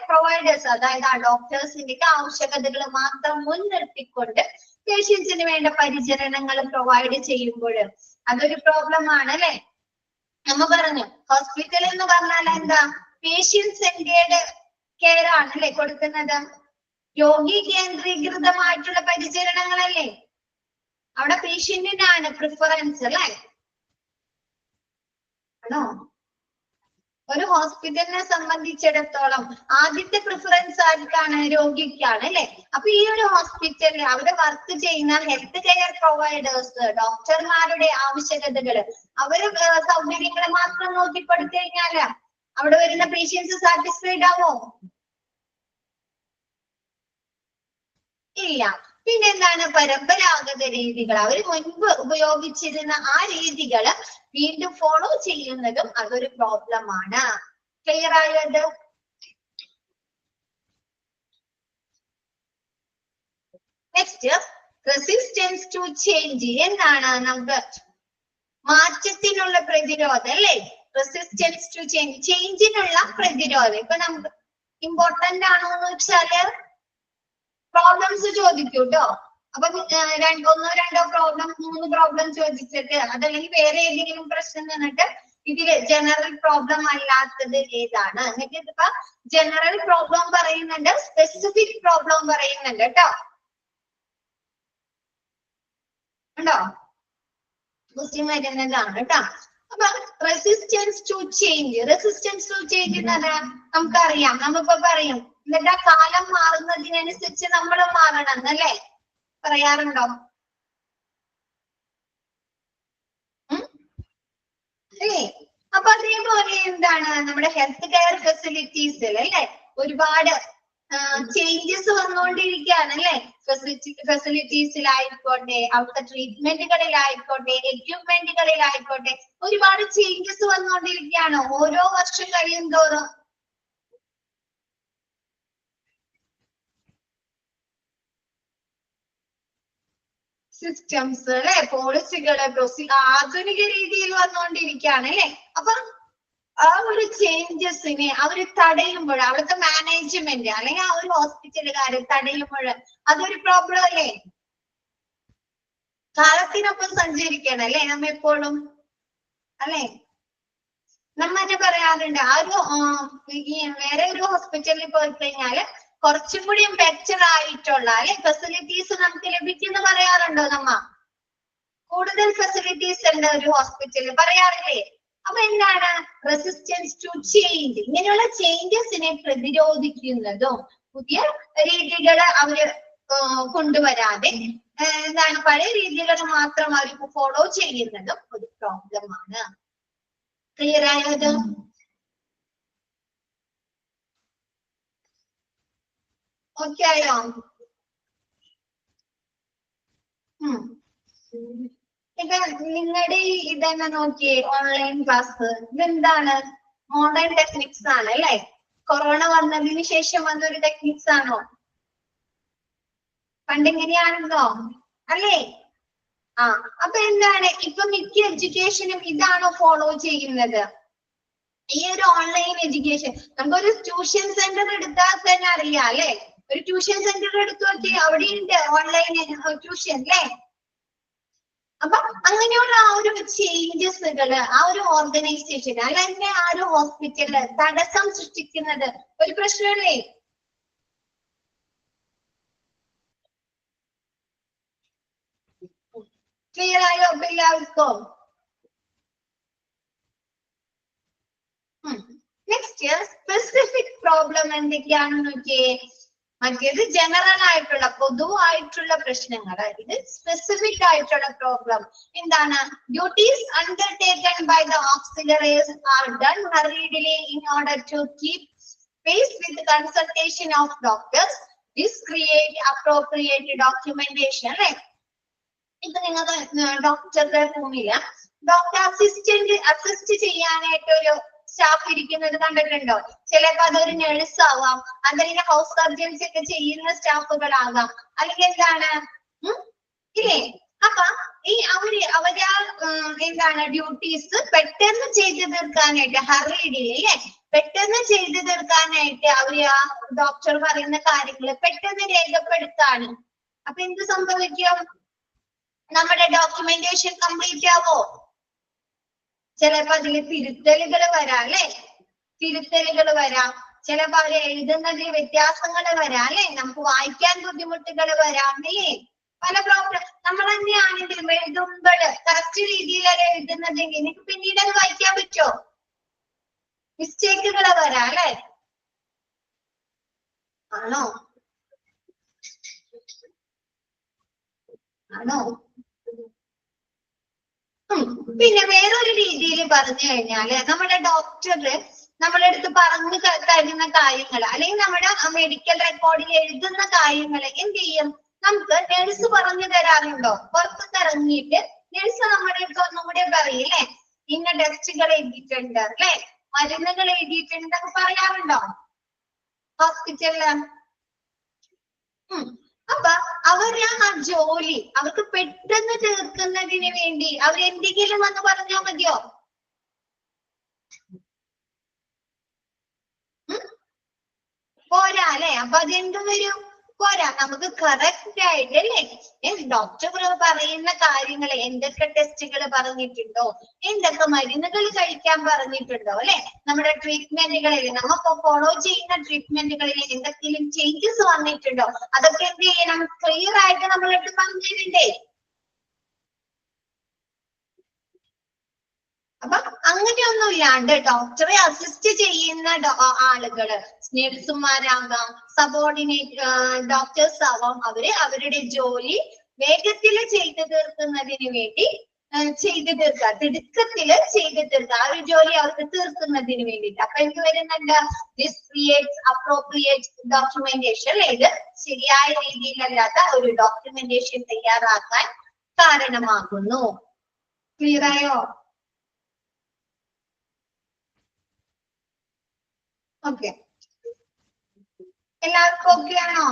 പ്രൊവൈഡേഴ്സ് അതായത് ആ ഡോക്ടേഴ്സിന്റെ ആവശ്യകതകൾ മാത്രം മുൻനിർത്തിക്കൊണ്ട് പേഷ്യൻസിന് വേണ്ട പരിചരണങ്ങൾ പ്രൊവൈഡ് ചെയ്യുമ്പോൾ അതൊരു പ്രോബ്ലം ആണ് അല്ലെ? നമ്മ പറഞ്ഞു ഹോസ്പിറ്റൽ എന്ന് പറഞ്ഞാൽ എന്താ? പേഷ്യന്റ് സെന്റേർഡ് കെയർ ആണ് അല്ലെ കൊടുക്കുന്നത്? രോഗി കേന്ദ്രീകൃതമായിട്ടുള്ള പരിചരണങ്ങളല്ലേ? അവിടെ പേഷ്യന്റിനാണ് പ്രിഫറൻസ് അല്ലേ? ആണോ? ഒരു ഹോസ്പിറ്റലിനെ സംബന്ധിച്ചിടത്തോളം ആദ്യത്തെ പ്രിഫറൻസ് ആർക്കാണ്? രോഗിക്കാണ് അല്ലെ? അപ്പൊ ഈ ഒരു ഹോസ്പിറ്റലിൽ അവിടെ വർക്ക് ചെയ്യുന്ന ഹെൽത്ത് കെയർ പ്രൊവൈഡേഴ്സ്, ഡോക്ടർമാരുടെ ആവശ്യകതകള്, അവര് സൗകര്യങ്ങളെ മാത്രം നോക്കിപ്പെടുത്തി കഴിഞ്ഞാല് അവിടെ വരുന്ന പേഷ്യൻസ് സാറ്റിസ്ഫൈഡ് ആവോ? ഇല്ല. പിന്നെ എന്താണ്? പരമ്പരാഗത രീതികൾ, അവർ മുൻപ് ഉപയോഗിച്ചിരുന്ന ആ രീതികള് വീണ്ടും ഫോളോ ചെയ്യുന്നതും അതൊരു പ്രോബ്ലം ആണ്. ക്ലിയർ ആയത്? Next, resistance to change. എന്താണ്? നമുക്ക് മാറ്റത്തിനുള്ള പ്രതിരോധം അല്ലേ? റെസിസ്റ്റൻസ് ടു ചേഞ്ച്, ചേഞ്ചിനുള്ള പ്രതിരോധം. ഇപ്പൊ നമുക്ക് ഇമ്പോർട്ടന്റ് ആണോ എന്ന് വെച്ചാല് പ്രോബ്ലംസ് ചോദിക്കൂ കേട്ടോ. അപ്പൊ ഒന്നോ രണ്ടോ പ്രോബ്ലം, 3 പ്രോബ്ലം ചോദിച്ചിട്ട് അതല്ലെങ്കിൽ വേറെ ഏതെങ്കിലും പ്രശ്നം തന്നിട്ട് ഇതില് ജനറൽ പ്രോബ്ലം അല്ലാത്തത് ഏതാണ് എന്നിട്ട് ഇതിപ്പോ ജനറൽ പ്രോബ്ലം പറയുന്നുണ്ട്, സ്പെസിഫിക് പ്രോബ്ലം പറയുന്നുണ്ട് കേട്ടോ. ഉണ്ടോ? ക്വസ്റ്റ്യൻ വരുന്നതാണ് കേട്ടോ. അപ്പൊ resistance to change, resistance to change എന്ന് പറഞ്ഞാൽ നമുക്കറിയാം, നമ്മളിപ്പോ പറയും എന്നിട്ട് ആ കാലം മാറുന്നതിനനുസരിച്ച് നമ്മൾ മാറണം എന്നല്ലേ പറയാറുണ്ടോ? അല്ലേ? അപ്പൊ അതേപോലെ എന്താണ് നമ്മുടെ ഹെൽത്ത് കെയർ ഫെസിലിറ്റീസിൽ അല്ലെ ഒരുപാട് ചേഞ്ചസ് വന്നുകൊണ്ടിരിക്കുകയാണ് അല്ലെ? ഫെസിലിറ്റീസിലായിക്കോട്ടെ, അവിടുത്തെ ട്രീറ്റ്മെന്റുകളിലായിക്കോട്ടെ, എക്യുപ്മെന്റുകളിലായിക്കോട്ടെ, ഒരുപാട് ചേഞ്ചസ് വന്നുകൊണ്ടിരിക്കുകയാണ് ഓരോ വർഷം കഴിയും തോറും. സിസ്റ്റംസ് അല്ലെ, പോളിസികള്, ആധുനിക രീതിയിൽ വന്നുകൊണ്ടിരിക്കുകയാണ് അല്ലെ? അപ്പൊ ആ ഒരു ചേഞ്ചസിനെ അവര് തടയുമ്പോൾ, അവിടുത്തെ മാനേജ്മെന്റ് അല്ലെങ്കിൽ ആ ഒരു ഹോസ്പിറ്റലുകാര് തടയുമ്പോൾ അതൊരു പ്രോബ്ലം അല്ലേ? കാലത്തിനൊപ്പം സഞ്ചരിക്കണം അല്ലെ നമ്മ എപ്പോഴും അല്ലെ? നമ്മ തന്നെ പറയാറുണ്ട് ആ ഒരു വേറെ ഒരു ഹോസ്പിറ്റലിൽ പോയി കഴിഞ്ഞാല് കുറച്ചും കൂടി ബെറ്റർ ആയിട്ടുള്ള അല്ലെ ഫെസിലിറ്റീസ് നമുക്ക് ലഭിക്കുമെന്ന് പറയാറുണ്ടോ? നമ്മ കൂടുതൽ ഫെസിലിറ്റീസ് ഉണ്ട് ഒരു ഹോസ്പിറ്റലിൽ പറയാറില്ലേ? അപ്പൊ എന്താണ് റെസിസ്റ്റൻസ് ടു ചേഞ്ച്? ഇങ്ങനെയുള്ള ചേഞ്ചസിനെ പ്രതിരോധിക്കുന്നതും പുതിയ രീതികള് അവര് കൊണ്ടുവരാതെ എന്താണ് പഴയ രീതികൾ മാത്രം അവർ ഫോളോ ചെയ്യുന്നതും ഒരു പ്രോബ്ലമാണ്. ക്ലിയർ ആയത്? ഓക്കെ ആയോ? ഇപ്പൊ നിങ്ങളുടെ ഇതന്നെ നോക്കിയേ, ഓൺലൈൻ ക്ലാസ് ഇതെന്താണ്? മോഡേൺ ടെക്നിക്സ് ആണ് അല്ലെ? കൊറോണ വന്നതിന് ശേഷം വന്നൊരു ടെക്നിക്സ് ആണോ? പണ്ടിങ്ങനെയാണെന്നോ അല്ലേ? അപ്പൊ എന്താണ് ഇപ്പൊ മിക്ക എഡ്യൂക്കേഷനും ഇതാണോ ഫോളോ ചെയ്യുന്നത്? ഈ ഒരു ഓൺലൈൻ എഡ്യൂക്കേഷൻ. നമുക്കൊരു ട്യൂഷൻ സെന്റർ എടുത്താൽ തന്നെ അറിയാം അല്ലെ? ഒരു ട്യൂഷൻ സെന്റർ എടുത്തു നോക്കി, അവിടെയുണ്ട് ഓൺലൈൻ ട്യൂഷൻ അല്ലേ? അപ്പൊ അങ്ങനെയുള്ള ആ ഒരു ചേഞ്ചസുകള് ആ ഒരു ഓർഗനൈസേഷൻ അല്ലെങ്കിൽ ആ ഒരു ഹോസ്പിറ്റലില് തടസ്സം സൃഷ്ടിക്കുന്നത് ഒരു പ്രശ്നമല്ലേ? ക്ലിയർ ആയോ എല്ലാവർക്കും? നെക്സ്റ്റ് സ്പെസിഫിക് പ്രോബ്ലം എന്തൊക്കെയാണെന്ന് നോക്കിയേ. മറ്റേത് ജനറൽ ആയിട്ടുള്ള പൊതുവായിട്ടുള്ള പ്രശ്നങ്ങൾ, ഇത് സ്പെസിഫിക് ആയിട്ടുള്ള പ്രോബ്ലം. എന്താണ്? Duties undertaken by the auxiliaries are done hurriedly in order to keep pace with consultation of doctors. This create appropriate documentation അല്ലെ? ഇപ്പൊ നിങ്ങൾക്ക് ഡോക്ടറുടെ റൂമില് ഡോക്ടർ അസിസ്റ്റ് ചെയ്യാനായിട്ട് ഒരു സ്റ്റാഫ് ഇരിക്കുന്നത് കണ്ടിട്ടുണ്ടോ? ചിലപ്പോ അതൊരു നഴ്സ് ആവാം, അല്ലെങ്കിൽ ഹൗസ് സർജൻസി ഒക്കെ ചെയ്യുന്ന സ്റ്റാഫുകളാകാം, അല്ലെങ്കിൽ എന്താണ് ഇല്ലേ? അപ്പൊ ഈ അവരെ എന്താണ് ഡ്യൂട്ടീസ് പെട്ടെന്ന് ചെയ്തു തീർക്കാനായിട്ട്, ഹറിഡ്ലി അല്ലേ, പെട്ടെന്ന് ചെയ്തു തീർക്കാനായിട്ട് അവര് ആ ഡോക്ടർ പറയുന്ന കാര്യങ്ങൾ പെട്ടെന്ന് രേഖപ്പെടുത്താണ്. അപ്പൊ എന്ത് സംഭവിക്കും? നമ്മുടെ ഡോക്യുമെന്റേഷൻ കംപ്ലീറ്റ് ആവോ? ചിലപ്പോ അതിൽ തിരുത്തലുകൾ വരാം അല്ലെ? തിരുത്തലുകൾ വരാം. ചിലപ്പോ അവര് എഴുതുന്നതിൽ വ്യത്യാസങ്ങൾ വരാം അല്ലെ, നമുക്ക് വായിക്കാൻ ബുദ്ധിമുട്ടുകൾ വരാം അല്ലേ, പല പ്രോബ്ലം. നമ്മൾ തന്നെയാണെങ്കിലും എഴുതുമ്പോൾ കറക്റ്റ് രീതിയിലല്ല എഴുതുന്നതെങ്കിൽ എനിക്ക് പിന്നീട് അത് വായിക്കാൻ പറ്റുമോ? മിസ്റ്റേക്കുകൾ വരാം അല്ലെ, ആണോ ആണോ? പിന്നെ വേറൊരു രീതിയിൽ പറഞ്ഞു കഴിഞ്ഞാല് നമ്മുടെ ഡോക്ടർ നമ്മുടെ അടുത്ത് പറഞ്ഞു തരുന്ന കാര്യങ്ങൾ അല്ലെങ്കിൽ നമ്മുടെ മെഡിക്കൽ റെക്കോർഡിൽ എഴുതുന്ന കാര്യങ്ങൾ എന്ത് ചെയ്യും, നമുക്ക് നഴ്സ് പറഞ്ഞു തരാറുണ്ടോ? പുറത്തൊക്കെ ഇറങ്ങിയിട്ട് നഴ്സ് നമ്മുടെ അടുത്ത് ഒന്നും കൂടെ പറയില്ലേ, ഇന്ന ടെസ്റ്റുകൾ എഴുതിയിട്ടുണ്ട് അല്ലെ, മരുന്നുകൾ എഴുതിയിട്ടുണ്ട് പറയാറുണ്ടോ ഹോസ്പിറ്റലില്? അപ്പൊ അവര് ആ ജോലി അവർക്ക് പെട്ടെന്ന് തീർക്കുന്നതിന് വേണ്ടി അവരെന്തെങ്കിലും വന്ന് പറഞ്ഞാൽ മതിയോ? പോരാ അല്ലെ, അപ്പൊ അതെന്ത് വരും? പോരാ, നമുക്ക് കറക്റ്റ് ആയിട്ട് അല്ലേ ഡോക്ടർ പറയുന്ന കാര്യങ്ങൾ, എന്തൊക്കെ ടെസ്റ്റുകൾ പറഞ്ഞിട്ടുണ്ടോ, എന്തൊക്കെ മരുന്നുകൾ കഴിക്കാൻ പറഞ്ഞിട്ടുണ്ടോ അല്ലെ, നമ്മുടെ ട്രീറ്റ്മെന്റുകളിൽ നമുക്ക് ഫോളോ ചെയ്യുന്ന ട്രീറ്റ്മെന്റുകളിൽ എന്തെങ്കിലും ചേഞ്ചസ് വന്നിട്ടുണ്ടോ, അതൊക്കെ എന്ത് ചെയ്യണം, ക്ലിയർ ആയിട്ട് നമ്മളെടുത്ത് പറഞ്ഞിട്ടുണ്ടേ. അപ്പൊ അങ്ങനെയൊന്നും ഇല്ലാണ്ട് ഡോക്ടറെ അസിസ്റ്റ് ചെയ്യുന്ന ആളുകള് നഴ്സുമാരാകാം, സബോർഡിനേറ്റ് ഡോക്ടേഴ്സ് ആവാം, അവര് അവരുടെ ജോലി വേഗത്തിൽ ചെയ്തു തീർക്കുന്നതിന് വേണ്ടി ചെയ്തു തീർക്കുക, തിടുക്കത്തില് ചെയ്തു തീർക്കുക, ആ ഒരു ജോലി അവർക്ക് തീർക്കുന്നതിന് വേണ്ടിയിട്ട്. അപ്പൊ എന്ത് വരുന്നുണ്ട്, ദിസ് ക്രിയേറ്റ്സ് അപ്രോപ്രിയേറ്റ് ഡോക്യുമെന്റേഷൻ അല്ലെ, ഇത് ശരിയായ രീതിയിലല്ലാത്ത ഒരു ഡോക്യുമെന്റേഷൻ തയ്യാറാക്കാൻ കാരണമാകുന്നു. ക്ലിയർ ആയോ? ഓക്കെ, എല്ലാവർക്കും ഓക്കെ ആണോ?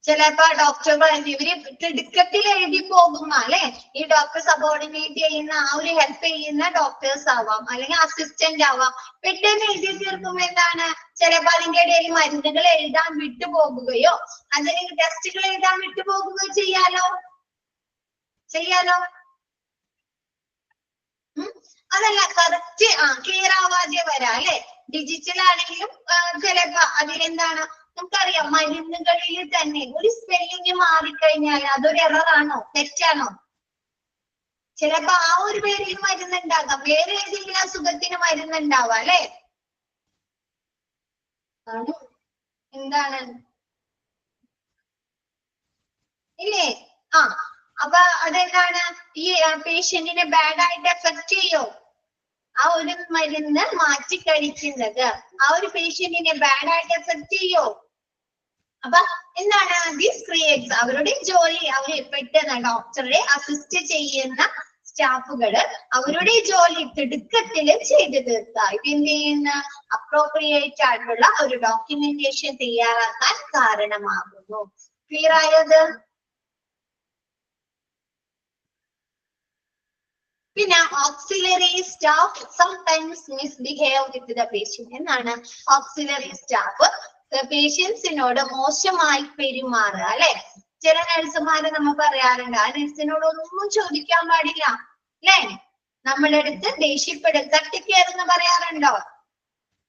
ചിലപ്പോ ഡോക്ടറുകൾ ഇവര് തിടുക്കത്തിൽ എഴുതി പോകുമ്പോ അല്ലെ, ഈ ഡോക്ടർ സബോർഡിനേറ്റ് ചെയ്യുന്ന ആ ഒരു ഹെൽപ്പ് ചെയ്യുന്ന ഡോക്ടേഴ്സ് ആവാം അല്ലെങ്കിൽ അസിസ്റ്റന്റ് ആവാം, പെട്ടെന്ന് എഴുതി തീർക്കുമ്പോ എന്താണ്, ചിലപ്പോ അതിന്റെ ഇടയിൽ മരുന്നുകൾ എഴുതാൻ വിട്ടുപോകുകയോ അല്ലെങ്കിൽ ടെസ്റ്റുകൾ എഴുതാൻ വിട്ടുപോകുകയോ ചെയ്യാലോ. അതല്ല കറക്റ്റ് ക്ലിയർ ആവാതെ വരാം അല്ലെ, ഡിജിറ്റൽ ആണെങ്കിലും ചിലപ്പോ അതിലെന്താണ് നമുക്കറിയാം, മരുന്നുകളിൽ തന്നെ ഒരു സ്പെല്ലിങ് മാറിക്കഴിഞ്ഞാൽ അതൊരു എററാണോ, തെറ്റാണോ? ചിലപ്പോ ആ ഒരു പേരിൽ മരുന്നുണ്ടാകാം, വേറെ ഏതെങ്കിലും അസുഖത്തിന് മരുന്നുണ്ടാവാം അല്ലെ, എന്താണ് ഇല്ലേ? അപ്പൊ അതെന്താണ്, ഈ പേഷ്യന്റിനെ ബാഡ് ആയിട്ട് എഫക്ട് ചെയ്യോ? ആ ഒരു മരുന്ന് മാറ്റി കഴിക്കുന്നത് ആ ഒരു പേഷ്യന്റിനെ ബാഡ് ആയിട്ട് എഫക്ട് ചെയ്യോ? അപ്പൊ എന്താണ്, ദിസ് ക്രിയേറ്റ്സ് അവരുടെ ജോലി, അവര് പെട്ടെന്ന് ഡോക്ടറെ അസിസ്റ്റ് ചെയ്യുന്ന സ്റ്റാഫുകള് അവരുടെ ജോലി തിടുക്കത്തില് ചെയ്തു തീർക്കുക, ഇതെന്ത് ചെയ്യുന്ന അപ്രോപ്രിയേറ്റ് ആയിട്ടുള്ള ഒരു ഡോക്യുമെന്റേഷൻ തയ്യാറാക്കാൻ കാരണമാകുന്നു. ക്ലിയർ ആയത്? പിന്നെ auxiliary staff sometimes misbehave with the patient. എന്നാണ് ഓക്സിലറി സ്റ്റാഫ് പേഷ്യൻസിനോട് മോശമായി പെരുമാറുക അല്ലെ. ചില നഴ്സുമാര് നമ്മൾ പറയാറുണ്ട്, ആ നഴ്സിനോട് ഒന്നും ചോദിക്കാൻ പാടില്ല അല്ലെ, നമ്മളെടുത്ത് ദേഷ്യപ്പെടും, തട്ടിക്കയറുന്ന് പറയാറുണ്ടോ?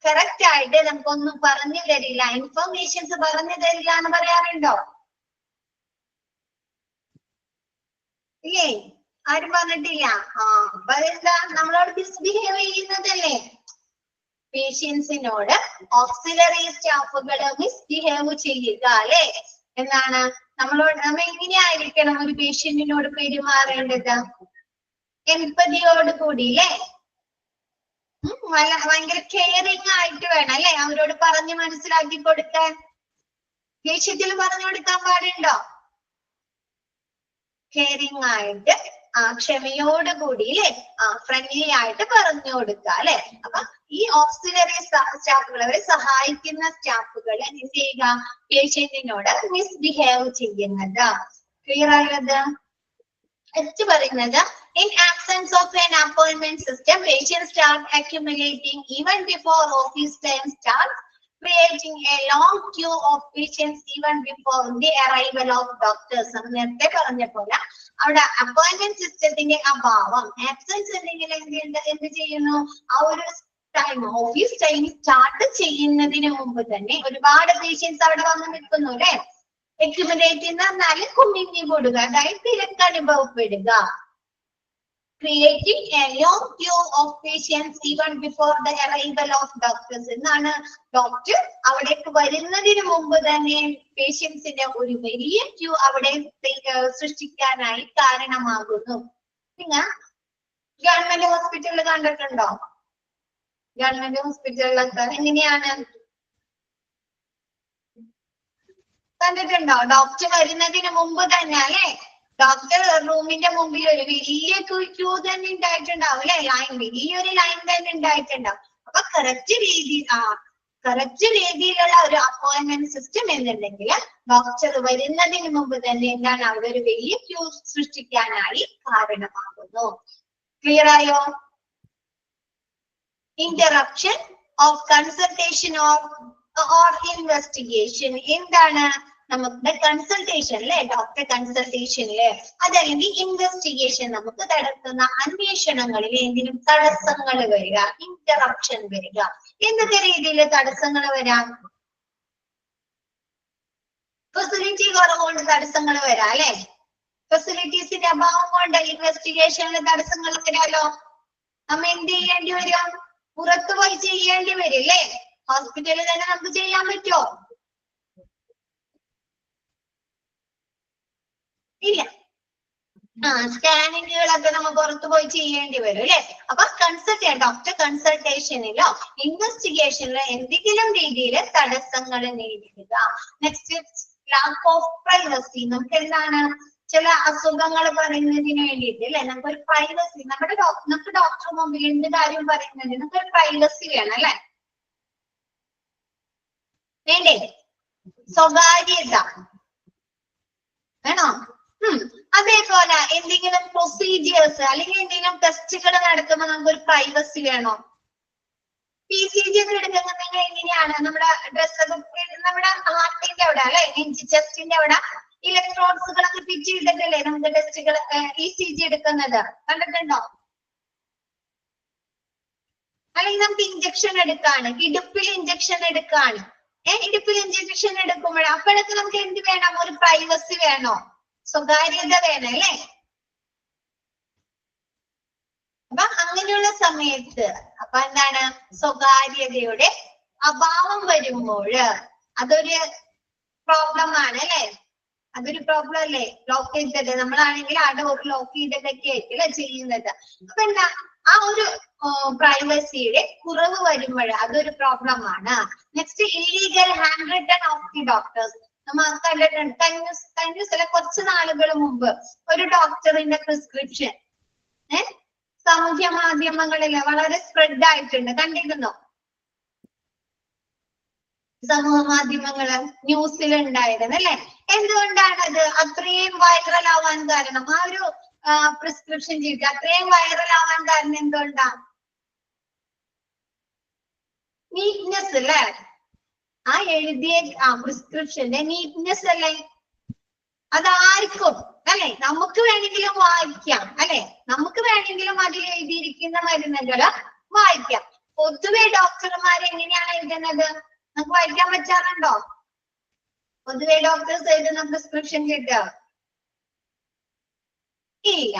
കറക്റ്റ് ആയിട്ട് നമുക്കൊന്നും പറഞ്ഞു തരില്ല, ഇൻഫർമേഷൻസ് പറഞ്ഞു തരില്ല എന്ന് പറയാറുണ്ടോ? ഇല്ലേ, ആരും പറഞ്ഞിട്ടില്ല. അപ്പൊ എന്താ, നമ്മളോട് മിസ്ബിഹേവ് ചെയ്യുന്നതല്ലേ. പേഷ്യൻസിനോട് ഓക്സിലറി സ്റ്റാഫുകൾ മിസ്ബിഹേവ് ചെയ്യുക അല്ലെ. എന്താണ് നമ്മൾ എങ്ങനെയായിരിക്കണം ഒരു പേഷ്യന്റിനോട് പെരുമാറേണ്ടത്? എംപതിയോട് കൂടി അല്ലെ, ഭയങ്കര കെയറിങ് ആയിട്ട് വേണം അല്ലെ അവരോട് പറഞ്ഞ് മനസ്സിലാക്കി കൊടുക്കാൻ. ദേഷ്യത്തിൽ പറഞ്ഞു കൊടുക്കാൻ പാടുണ്ടോ? കെയറിങ് ആയിട്ട് ക്ഷമയോടുകൂടി അല്ലെ ഫ്രണ്ട്ലി ആയിട്ട് പറഞ്ഞു കൊടുക്കുക അല്ലെ. അപ്പൊ ഈ ഓക്സിലറി സ്റ്റാഫുകൾ, അവരെ സഹായിക്കുന്ന സ്റ്റാഫുകൾ എന്ത് ചെയ്യുക, പേഷ്യന്റിനോട് മിസ്ബിഹേവ് ചെയ്യുന്നത്. ക്ലിയർ ആയത്? നെക്സ്റ്റ് പറയുന്നത്, in absence of an appointment system, patients start accumulating even before office time starts, creating a long queue of patients even before the arrival of doctors. നേരത്തെ പറഞ്ഞ പോലെ അവിടെ അപ്പോയിന്റ്മെന്റ് സിസ്റ്റത്തിന്റെ അഭാവം, ആബ്സെൻസ് ഉണ്ടെങ്കിൽ എന്ത് ചെയ്യുന്നു, ആ ഒരു ടൈം ഓഫീസ് ടൈം സ്റ്റാർട്ട് ചെയ്യുന്നതിന് മുമ്പ് തന്നെ ഒരുപാട് പേഷ്യൻസ് അവിടെ വന്ന് നിൽക്കുന്നു അല്ലെ. എക്യുമുലേറ്റ് എന്ന് പറഞ്ഞാല് കുമിഞ്ഞു കൂടുക, അതായത് തിരക്ക് അനുഭവപ്പെടുക. Creating a long queue of patients even before the arrival of doctors. എന്നാണ് ഡോക്ടർ അവിടേക്ക് വരുന്നതിന് മുമ്പ് തന്നെ പേഷ്യൻസിന്റെ ഒരു വലിയ ക്യൂ അവിടെ സൃഷ്ടിക്കാനായി കാരണമാകുന്നു. നിങ്ങൾ ഗവൺമെന്റ് ഹോസ്പിറ്റലിൽ കണ്ടിട്ടുണ്ടോ? ഗവൺമെന്റ് ഹോസ്പിറ്റലിലൊക്കെ എങ്ങനെയാണ് കണ്ടിട്ടുണ്ടോ? ഡോക്ടർ വരുന്നതിന് മുമ്പ് തന്നെ അല്ലെ, ഡോക്ടർ റൂമിന്റെ മുമ്പിൽ ഒരു വലിയ ക്യൂ തന്നെ ഉണ്ടായിട്ടുണ്ടാവും അല്ലെ, ലൈൻ, വലിയൊരു ലൈൻ തന്നെ ഉണ്ടായിട്ടുണ്ടാവും. അപ്പൊ കറക്റ്റ് രീതിയിലുള്ള ഒരു അപ്പോയിന്റ്മെന്റ് സിസ്റ്റം എന്നുണ്ടെങ്കിൽ ഡോക്ടർ വരുന്നതിന് മുമ്പ് തന്നെ എന്താണ് അവിടെ ഒരു വലിയ ക്യൂ സൃഷ്ടിക്കാനായി കാരണമാകുന്നു. ക്ലിയർ ആയോ? Interruption of consultation or investigation. എന്താണ് നമുക്ക് കൺസൾട്ടേഷൻ അല്ലെ, ഡോക്ടർ കൺസൾട്ടേഷനില് അതല്ലെങ്കിൽ ഇൻവെസ്റ്റിഗേഷൻ നമുക്ക് നടത്തുന്ന അന്വേഷണങ്ങളിൽ എന്തിനും തടസ്സങ്ങൾ വരിക, ഇന്ററപ്ഷൻ വരിക. എന്തൊക്കെ രീതിയിൽ തടസ്സങ്ങൾ വരാം? ഫെസിലിറ്റി കുറവുകൊണ്ട് തടസ്സങ്ങൾ വരാം അല്ലെ, ഫെസിലിറ്റീസിന്റെ അഭാവം കൊണ്ട് ഇൻവെസ്റ്റിഗേഷനിൽ തടസ്സങ്ങൾ വരാലോ. നമ്മ എന്ത് ചെയ്യേണ്ടി വരും? പുറത്തു പോയി ചെയ്യേണ്ടി വരും അല്ലേ. ഹോസ്പിറ്റലിൽ തന്നെ നമുക്ക് ചെയ്യാൻ പറ്റുമോ? ഇല്ല. സ്കാനിങ്ങുകളൊക്കെ നമ്മൾ പുറത്തു പോയി ചെയ്യേണ്ടി വരും അല്ലെ. അപ്പൊ ഡോക്ടർ കൺസൾട്ടേഷനിലോ ഇൻവെസ്റ്റിഗേഷനിലോ എന്തെങ്കിലും രീതിയിൽ തടസ്സങ്ങൾ നേരിടുക. Next, lack of privacy. നമുക്ക് എന്താണ് ചില അസുഖങ്ങൾ പറയുന്നതിന് വേണ്ടിയിട്ട് അല്ലെ, നമുക്കൊരു പ്രൈവസി, നമുക്ക് ഡോക്ടർ മുമ്പിൽ എന്ത് കാര്യം പറയുന്നതിന് നമുക്കൊരു പ്രൈവസി വേണം അല്ലെ, വേണ്ടേ? സ്വകാര്യത വേണോ? അതേപോലെ എന്തെങ്കിലും പ്രൊസീജിയേഴ്സ് അല്ലെങ്കിൽ എന്തെങ്കിലും ടെസ്റ്റുകൾ നടത്തുമ്പോൾ നമുക്കൊരു പ്രൈവസി വേണോ? PCG ഒക്കെ എടുക്കുന്നത് എങ്ങനെയാണ്? നമ്മുടെ നമ്മുടെ ഹാർട്ടിന്റെ അവിടെ അല്ലെ, ചെസ്റ്റിന്റെ അവിടെ ഇലക്ട്രോഡ്സുകളൊക്കെ ഫിറ്റ് ചെയ്തിട്ടല്ലേ നമുക്ക് ടെസ്റ്റുകൾ ECG എടുക്കുന്നത്, കണ്ടിട്ടുണ്ടോ? അല്ലെങ്കിൽ നമുക്ക് ഇഞ്ചക്ഷൻ എടുക്കാണ്, ഇടുപ്പിൽ ഇഞ്ചക്ഷൻ എടുക്കാണ്. ഇടുപ്പിൽ ഇഞ്ചക്ഷൻ എടുക്കുമ്പോൾ അപ്പോഴൊക്കെ നമുക്ക് എന്ത് വേണം? ഒരു പ്രൈവസി വേണോ? സ്വകാര്യത വേണം അല്ലേ. അപ്പൊ അങ്ങനെയുള്ള സമയത്ത് അപ്പൊ എന്താണ്, സ്വകാര്യതയുടെ അഭാവം വരുമ്പോൾ അതൊരു പ്രോബ്ലം ആണ് അല്ലെ, അതൊരു പ്രോബ്ലം അല്ലേ. ലോക്ക് ചെയ്തിട്ട് നമ്മളാണെങ്കിൽ ആ ഡോർ ലോക്ക് ചെയ്തിട്ടൊക്കെ ആയിരിക്കും അല്ലെ ചെയ്യുന്നത്. അപ്പൊ എന്താ, ആ ഒരു പ്രൈവസിയുടെ കുറവ് വരുമ്പോൾ അതൊരു പ്രോബ്ലം ആണ്. Next, illegal hand written of the doctors. നമ്മൾ കണ്ടിട്ടുണ്ട് കഴിഞ്ഞ കുറച്ച് നാളുകൾ മുമ്പ് ഒരു ഡോക്ടറിന്റെ പ്രിസ്ക്രിപ്ഷൻ സാമൂഹ്യ മാധ്യമങ്ങളിൽ വളരെ സ്പ്രെഡ് ആയിട്ടുണ്ട്, കണ്ടിരുന്നോ? സമൂഹ മാധ്യമങ്ങള് ന്യൂസിൽ ഉണ്ടായിരുന്നു അല്ലെ. എന്തുകൊണ്ടാണ് അത് അത്രയും വൈറൽ ആവാൻ കാരണം? ആ ഒരു പ്രിസ്ക്രിപ്ഷൻ ചെയ്ത് അത്രയും വൈറൽ ആവാൻ കാരണം എന്തുകൊണ്ടാ? നീറ്റ്നെസ് അല്ലേ, ആ എഴുതിയ പ്രിസ്ക്രിപ്ഷന്റെ നീറ്റ്നെസ് അല്ലേ. അതാർക്കും അല്ലെ, നമുക്ക് വേണമെങ്കിലും വായിക്കാം അല്ലെ, നമുക്ക് വേണമെങ്കിലും അതിൽ എഴുതിയിരിക്കുന്ന മരുന്നുകൾ വായിക്കാം. പൊതുവെ ഡോക്ടർമാർ എങ്ങനെയാണ് എഴുതുന്നത്? നമുക്ക് വായിക്കാൻ പറ്റാറുണ്ടോ? പൊതുവെ ഡോക്ടേഴ്സ് എഴുതുന്ന പ്രിസ്ക്രിപ്ഷൻ കിട്ടുക ഇല്ല.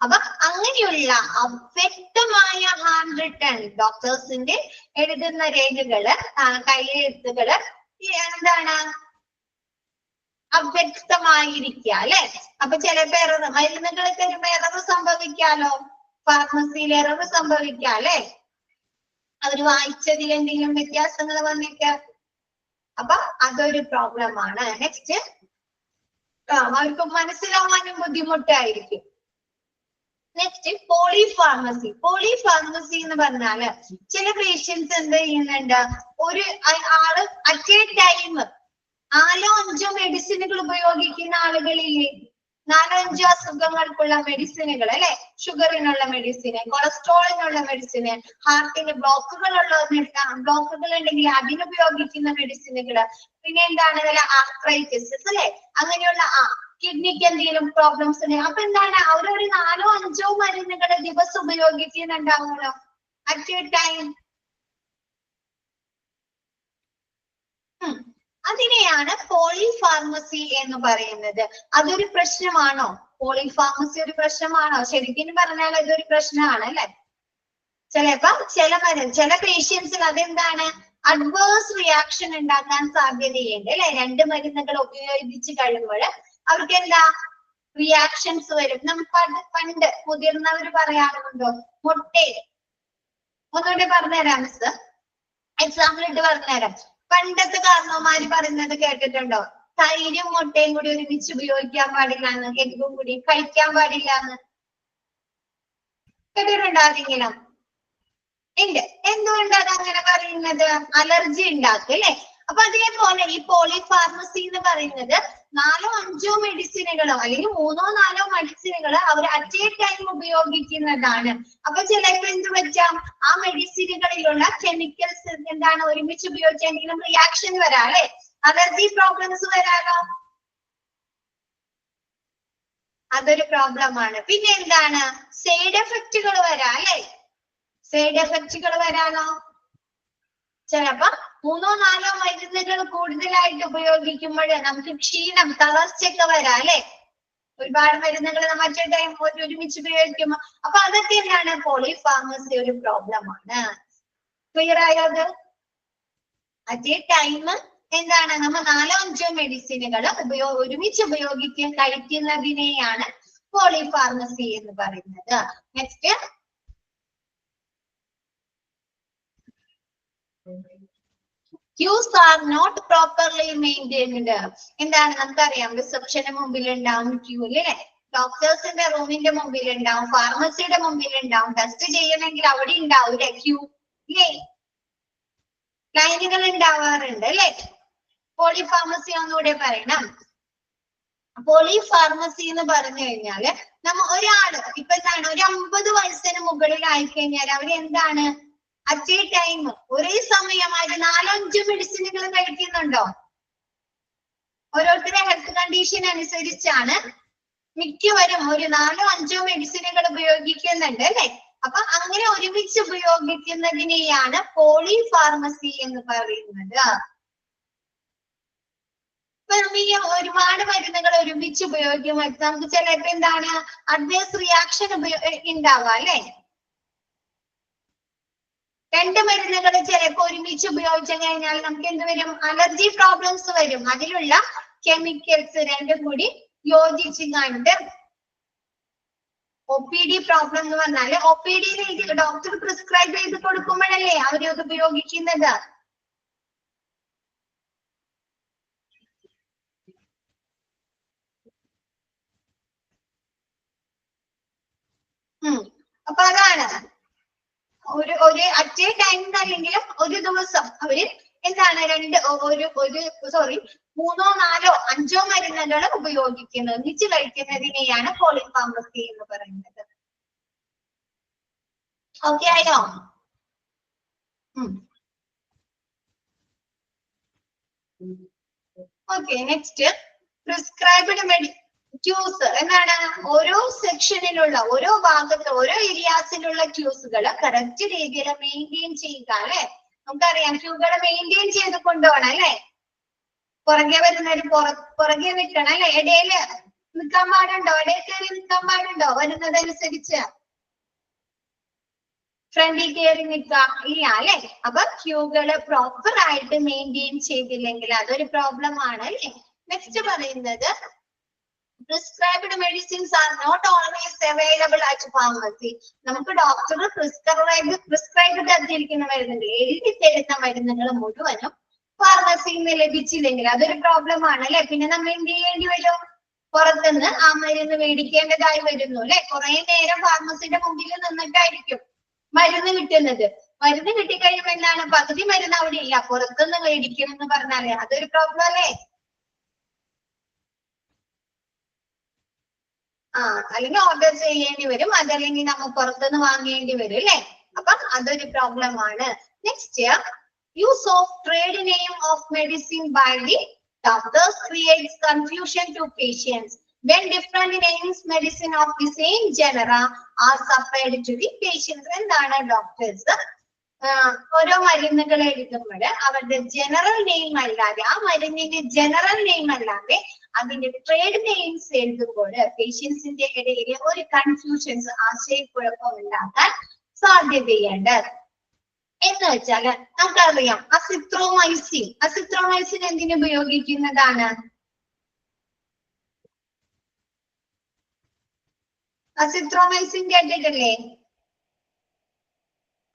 അപ്പൊ അങ്ങനെയുള്ള അവ്യക്തമായ ഹാൻഡ് റിട്ടൺ ഡോക്ടേഴ്സിന്റെ എഴുതുന്ന രേഖകള്, കൈയെഴുത്തുകള് എന്താണ്, അവ്യക്തമായിരിക്കുക അല്ലെ. അപ്പൊ ചിലപ്പോ മരുന്നുകൾക്ക് എറർ സംഭവിക്കാലോ, ഫാർമസിയിൽ എറർ സംഭവിക്കാം അല്ലെ, അവര് വായിച്ചതിൽ എന്തെങ്കിലും വ്യത്യാസങ്ങൾ വന്നേക്കാം. അപ്പൊ അതൊരു പ്രോബ്ലം ആണ്. നെക്സ്റ്റ്, അവർക്ക് മനസ്സിലാവാനും ബുദ്ധിമുട്ടായിരിക്കും. Next, polypharmacy. പോളിഫാർമസി എന്ന് പറഞ്ഞാല് ചില പേഷ്യൻസ് എന്ത് ചെയ്യുന്നുണ്ട്, ഒരു ആള് അറ്റ് എ ടൈം 4-5 മെഡിസിനുകൾ ഉപയോഗിക്കുന്ന ആളുകളില്ലേ, 4-5 അസുഖങ്ങൾക്കുള്ള മെഡിസിനുകൾ അല്ലെ, ഷുഗറിനുള്ള മെഡിസിന്, കൊളസ്ട്രോളിനുള്ള മെഡിസിന്, ഹാർട്ടിന് ബ്ലോക്കുകൾ ഉണ്ടെങ്കിൽ അതിനുപയോഗിക്കുന്ന മെഡിസിനുകള്, പിന്നെ എന്താണ് ആർത്രൈറ്റിസ് അല്ലെ, അങ്ങനെയുള്ള കിഡ്നിക്ക് എന്തെങ്കിലും പ്രോബ്ലംസ് ഉണ്ട്. അപ്പൊ എന്താണ് അവരൊരു 4-5 മരുന്നുകൾ ദിവസം ഉപയോഗിക്കുന്നുണ്ടാവുമല്ലോ അറ്റ് എ ടൈം. അതിനെയാണ് പോളിഫാർമസി എന്ന് പറയുന്നത്. അതൊരു പ്രശ്നമാണോ? പോളിഫാർമസി ഒരു പ്രശ്നമാണോ? ശരിക്കും പറഞ്ഞാൽ ഇതൊരു പ്രശ്നമാണ് അല്ലെ. ചിലപ്പോ ചില പേഷ്യൻസിൽ അതെന്താണ് അഡ്വേഴ്സ് റിയാക്ഷൻ ഉണ്ടാക്കാൻ സാധ്യതയുണ്ട് അല്ലെ. 2 മരുന്നുകൾ ഉപയോഗിച്ച് കഴിയുമ്പോൾ അവർക്ക് എന്താ റിയാക്ഷൻസ് വരും. നമുക്ക് പണ്ട് മുതിർന്നവർ പറയാറുണ്ടോ മുട്ടേ, ഒന്നുകൂടി പറഞ്ഞുതരാം മിസ്, എക്സാമ്പിൾ ഇട്ട് പറഞ്ഞുതരാം. പണ്ടത്തെ കാരണവന്മാര് പറയുന്നത് കേട്ടിട്ടുണ്ടോ? തൈരും മുട്ടയും കൂടി ഒരുമിച്ച് ഉപയോഗിക്കാൻ പാടില്ല എന്ന്, എഗ്ഗും കൂടി കഴിക്കാൻ പാടില്ല എന്ന് കേട്ടിട്ടുണ്ടോ ആരെങ്കിലും? ഉണ്ട്. എന്തുകൊണ്ടാണ് അങ്ങനെ പറയുന്നത്? അലർജി ഉണ്ടാക്കും അല്ലെ. അപ്പൊ അതേപോലെ ഈ പോളിഫാർമസി എന്ന് പറയുന്നത് 4-5 മെഡിസിനുകളോ അല്ലെങ്കിൽ 3-4 മെഡിസിനുകളോ അവർ അറ്റ് എ ടൈം ഉപയോഗിക്കുന്നതാണ്. അപ്പൊ ചിലപ്പോൾ എന്ത് പറ്റാം, ആ മെഡിസിനുകളിലുള്ള കെമിക്കൽസ് എന്താണ് ഒരുമിച്ച് ഉപയോഗിച്ചെങ്കിലും റിയാക്ഷൻ വരാം അല്ലെ, അലർജി പ്രോബ്ലംസ് വരാലോ. അതൊരു പ്രോബ്ലമാണ്. പിന്നെ എന്താണ് സൈഡ് എഫക്റ്റുകൾ വരാം അല്ലെ, സൈഡ് എഫക്റ്റുകൾ വരാലോ. ചിലപ്പോ 3-4 മരുന്നുകൾ കൂടുതലായിട്ട് ഉപയോഗിക്കുമ്പോൾ നമുക്ക് ക്ഷീണം, തളർച്ചയൊക്കെ വരാം അല്ലെ. ഒരുപാട് മരുന്നുകൾ മറ്റേ ടൈം ഒരുമിച്ച് ഉപയോഗിക്കുമ്പോൾ. അപ്പൊ അതൊക്കെ എന്താണ് പോളിഫാർമസി ഒരു പ്രോബ്ലമാണ്. ക്ലിയർ ആയത്? അറ്റ് എ ടൈം എന്താണ് നമ്മൾ 4-5 മെഡിസിനുകൾ ഒരുമിച്ച് കഴിക്കുന്നതിനെയാണ് പോളിഫാർമസി എന്ന് പറയുന്നത്. Next, queues are not properly maintained. എന്താണ് നമുക്കറിയാം, റിസപ്ഷന് മുമ്പിൽ ഉണ്ടാവും ക്യൂ അല്ലെ, ഡോക്ടേഴ്സിന്റെ റൂമിന്റെ മുമ്പിൽ ഉണ്ടാവും, ഫാർമസിയുടെ മുമ്പിൽ ഉണ്ടാവും, ടെസ്റ്റ് ചെയ്യണമെങ്കിൽ അവിടെ ഉണ്ടാവും അല്ലെ ക്യൂ അല്ലേ, ലൈനുകൾ ഉണ്ടാവാറുണ്ട് അല്ലെ. പോളിഫാർമസി ഒന്നുകൂടെ പറയണം. പോളിഫാർമസി എന്ന് പറഞ്ഞു കഴിഞ്ഞാല് ഒരാള് ഇപ്പൊ എന്താണ് ഒരു 50 വയസ്സിന് മുകളിലായി കഴിഞ്ഞാൽ അവരെന്താണ് അറ്റ് എ ടൈം ഒരേ സമയമായിട്ട് 4-5 മെഡിസിനുകൾ കഴിക്കുന്നുണ്ടോ? ഓരോരുത്തരുടെ ഹെൽത്ത് കണ്ടീഷൻ അനുസരിച്ചാണ് മിക്കവരും ഒരു 4-5 മെഡിസിനുകൾ ഉപയോഗിക്കുന്നുണ്ട് അല്ലെ. അപ്പൊ അങ്ങനെ ഒരുമിച്ച് ഉപയോഗിക്കുന്നതിനെയാണ് പോളിഫാർമസി എന്ന് പറയുന്നത്. ഒരുപാട് മരുന്നുകൾ ഒരുമിച്ച് ഉപയോഗിക്കുമ്പോൾ നമുക്ക് ചിലപ്പോ എന്താണ് അഡ്വേഴ്സ് റിയാക്ഷൻ ഉണ്ടാവാം അല്ലെ. 2 മരുന്നുകൾ ചിലപ്പോ ഒരുമിച്ച് ഉപയോഗിച്ചു കഴിഞ്ഞാൽ നമുക്ക് എന്ത് വരും, അലർജി പ്രോബ്ലംസ് വരും. അതിലുള്ള കെമിക്കൽസ് രണ്ടും കൂടി യോജിച്ച് കണ്ട് OPD പ്രോബ്ലം എന്ന് പറഞ്ഞാല് OPD ഡോക്ടർ പ്രിസ്ക്രൈബ് ചെയ്ത് കൊടുക്കുമ്പോഴല്ലേ അവരത് ഉപയോഗിക്കുന്നത്. അപ്പൊ അതാണ് ഒരു അറ്റ് എ ടൈം അല്ലെങ്കിലും ഒരു ദിവസം അവര് എന്താണ് 3-4-5 മരുന്നുകൾ ഉപയോഗിക്കുന്നത്, ഒന്നിച്ച് കഴിക്കുന്നതിനെയാണ് പോളിഫാർമസി എന്ന് പറയുന്നത്. ഓക്കെ ആയോ? ഓക്കെ, നെക്സ്റ്റ് പ്രിസ്ക്രൈബ്ഡ് ക്യൂസ് എന്താണ്, ഓരോ സെക്ഷനിലുള്ള ഓരോ ഭാഗത്ത് ഓരോ ഏരിയാസിലുള്ള ക്യൂസുകൾ കറക്റ്റ് രീതിയിൽ മെയിൻറ്റെയിൻ ചെയ്യുക അല്ലെ. നമുക്കറിയാം ക്യൂകൾ മെയിൻറ്റെയിൻ ചെയ്ത് കൊണ്ടുപോകണം അല്ലെ. പുറകെ വരുന്നവര് പുറകെ നിൽക്കണം അല്ലെ. ഇടയില് നിൽക്കാൻ പാടുണ്ടോ? ഇടയിൽ കയറി നിൽക്കാൻ പാടുണ്ടോ? വരുന്നതനുസരിച്ച് ഫ്രണ്ടിൽ കയറി നിൽക്കാം ഇല്ല അല്ലെ. അപ്പൊ ക്യൂകള് പ്രോപ്പർ ആയിട്ട് മെയിൻറ്റെയിൻ ചെയ്തില്ലെങ്കിൽ അതൊരു പ്രോബ്ലം ആണ് അല്ലെ. നെക്സ്റ്റ് പറയുന്നത് prescribed medicines are not always available at pharmacy. നമുക്ക് ഡോക്ടർ പ്രിസ്ക്രൈബ് തന്നിരിക്കുന്ന മരുന്നുകൾ, എഴുതി തരുന്ന മരുന്നുകൾ മുഴുവനും ഫാർമസിയിൽ നിന്ന് ലഭിച്ചില്ലെങ്കിൽ അതൊരു പ്രോബ്ലം ആണ് അല്ലെ. പിന്നെ നമ്മൾ എന്ത് ചെയ്യേണ്ടി വരും, പുറത്തുനിന്ന് ആ മരുന്ന് മേടിക്കേണ്ടതായി വരുന്നു അല്ലെ. കുറെ നേരം ഫാർമസിയുടെ മുമ്പിൽ നിന്നിട്ടായിരിക്കും മരുന്ന് കിട്ടുന്നത്. മരുന്ന് കിട്ടിക്കഴിയുമ്പോൾ എന്താണ്, പകുതി മരുന്ന് അവിടെ ഇല്ല, പുറത്തുനിന്ന് മേടിക്കണം എന്ന് പറഞ്ഞാലേ അതൊരു പ്രോബ്ലം അല്ലേ. അല്ലെങ്കിൽ ഓർഡർ ചെയ്യേണ്ടി വരും, അതല്ലെങ്കിൽ നമ്മൾ പുറത്തുനിന്ന് വാങ്ങേണ്ടി വരും അല്ലെ. അപ്പൊ അതൊരു പ്രോബ്ലം ആണ്. Next, use of trade name of medicine by the doctors creates confusion to patients. when different names medicine of the same genera are supplied to the patients. എന്താണ് ഡോക്ടേഴ്സ് ഓരോ മരുന്നുകൾ എഴുതുമ്പോൾ അവരുടെ ജനറൽ നെയിം അല്ലാതെ ആ മരുന്നിന്റെ general name അല്ലാതെ അതിന്റെ ട്രേഡ് നെയിംസ് എഴുതുമ്പോൾ പേഷ്യൻസിന്റെ ഇടയിൽ ഒരു കൺഫ്യൂഷൻസ് ആശയക്കുഴപ്പം ഉണ്ടാക്കാൻ സാധ്യതയുണ്ട്. എന്ന് വെച്ചാല് നമുക്കറിയാം അസിത്രോമൈസിൻ എന്തിനു ഉപയോഗിക്കുന്നതാണ്? അസിത്രോമൈസിൻ കേട്ടിട്ടില്ലേ?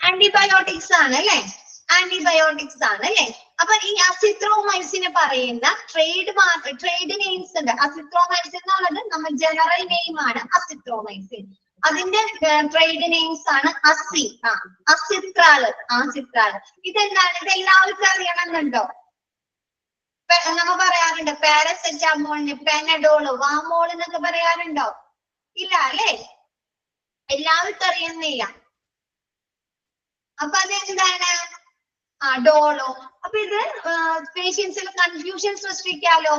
ആന്റിബയോട്ടിക്സ് ആണ് അല്ലെ? ആന്റിബയോട്ടിക്സ് ആണ് അല്ലെ? അപ്പൊ ഈ അസിത്രോമൈസിന് പറയുന്ന ട്രേഡ് നെയിംസ് ഉണ്ട്. അസിത്രോമൈസിൻ എന്നുള്ളത് നമ്മുടെ ജനറൽ നെയിം ആണ് അസിത്രോമൈസിൻ. അതിന്റെ ട്രേഡ് നെയിംസ് ആണ് അസിത്രാള്. ഇതെന്താണ്? ഇത് എല്ലാവർക്കും അറിയണമെന്നുണ്ടോ? നമ്മ പറയാറുണ്ട് പാരസെറ്റാമോളിന് പെനഡോള്, വാമോൾ എന്നൊക്കെ പറയാറുണ്ടോ? ഇല്ല അല്ലെ? എല്ലാവർക്കും അറിയുന്നില്ല. അപ്പൊ അതെന്താണ്? ഡോളോ. അപ്പൊ ഇത് പേഷ്യൻസിൽ കൺഫ്യൂഷൻ സൃഷ്ടിക്കാലോ,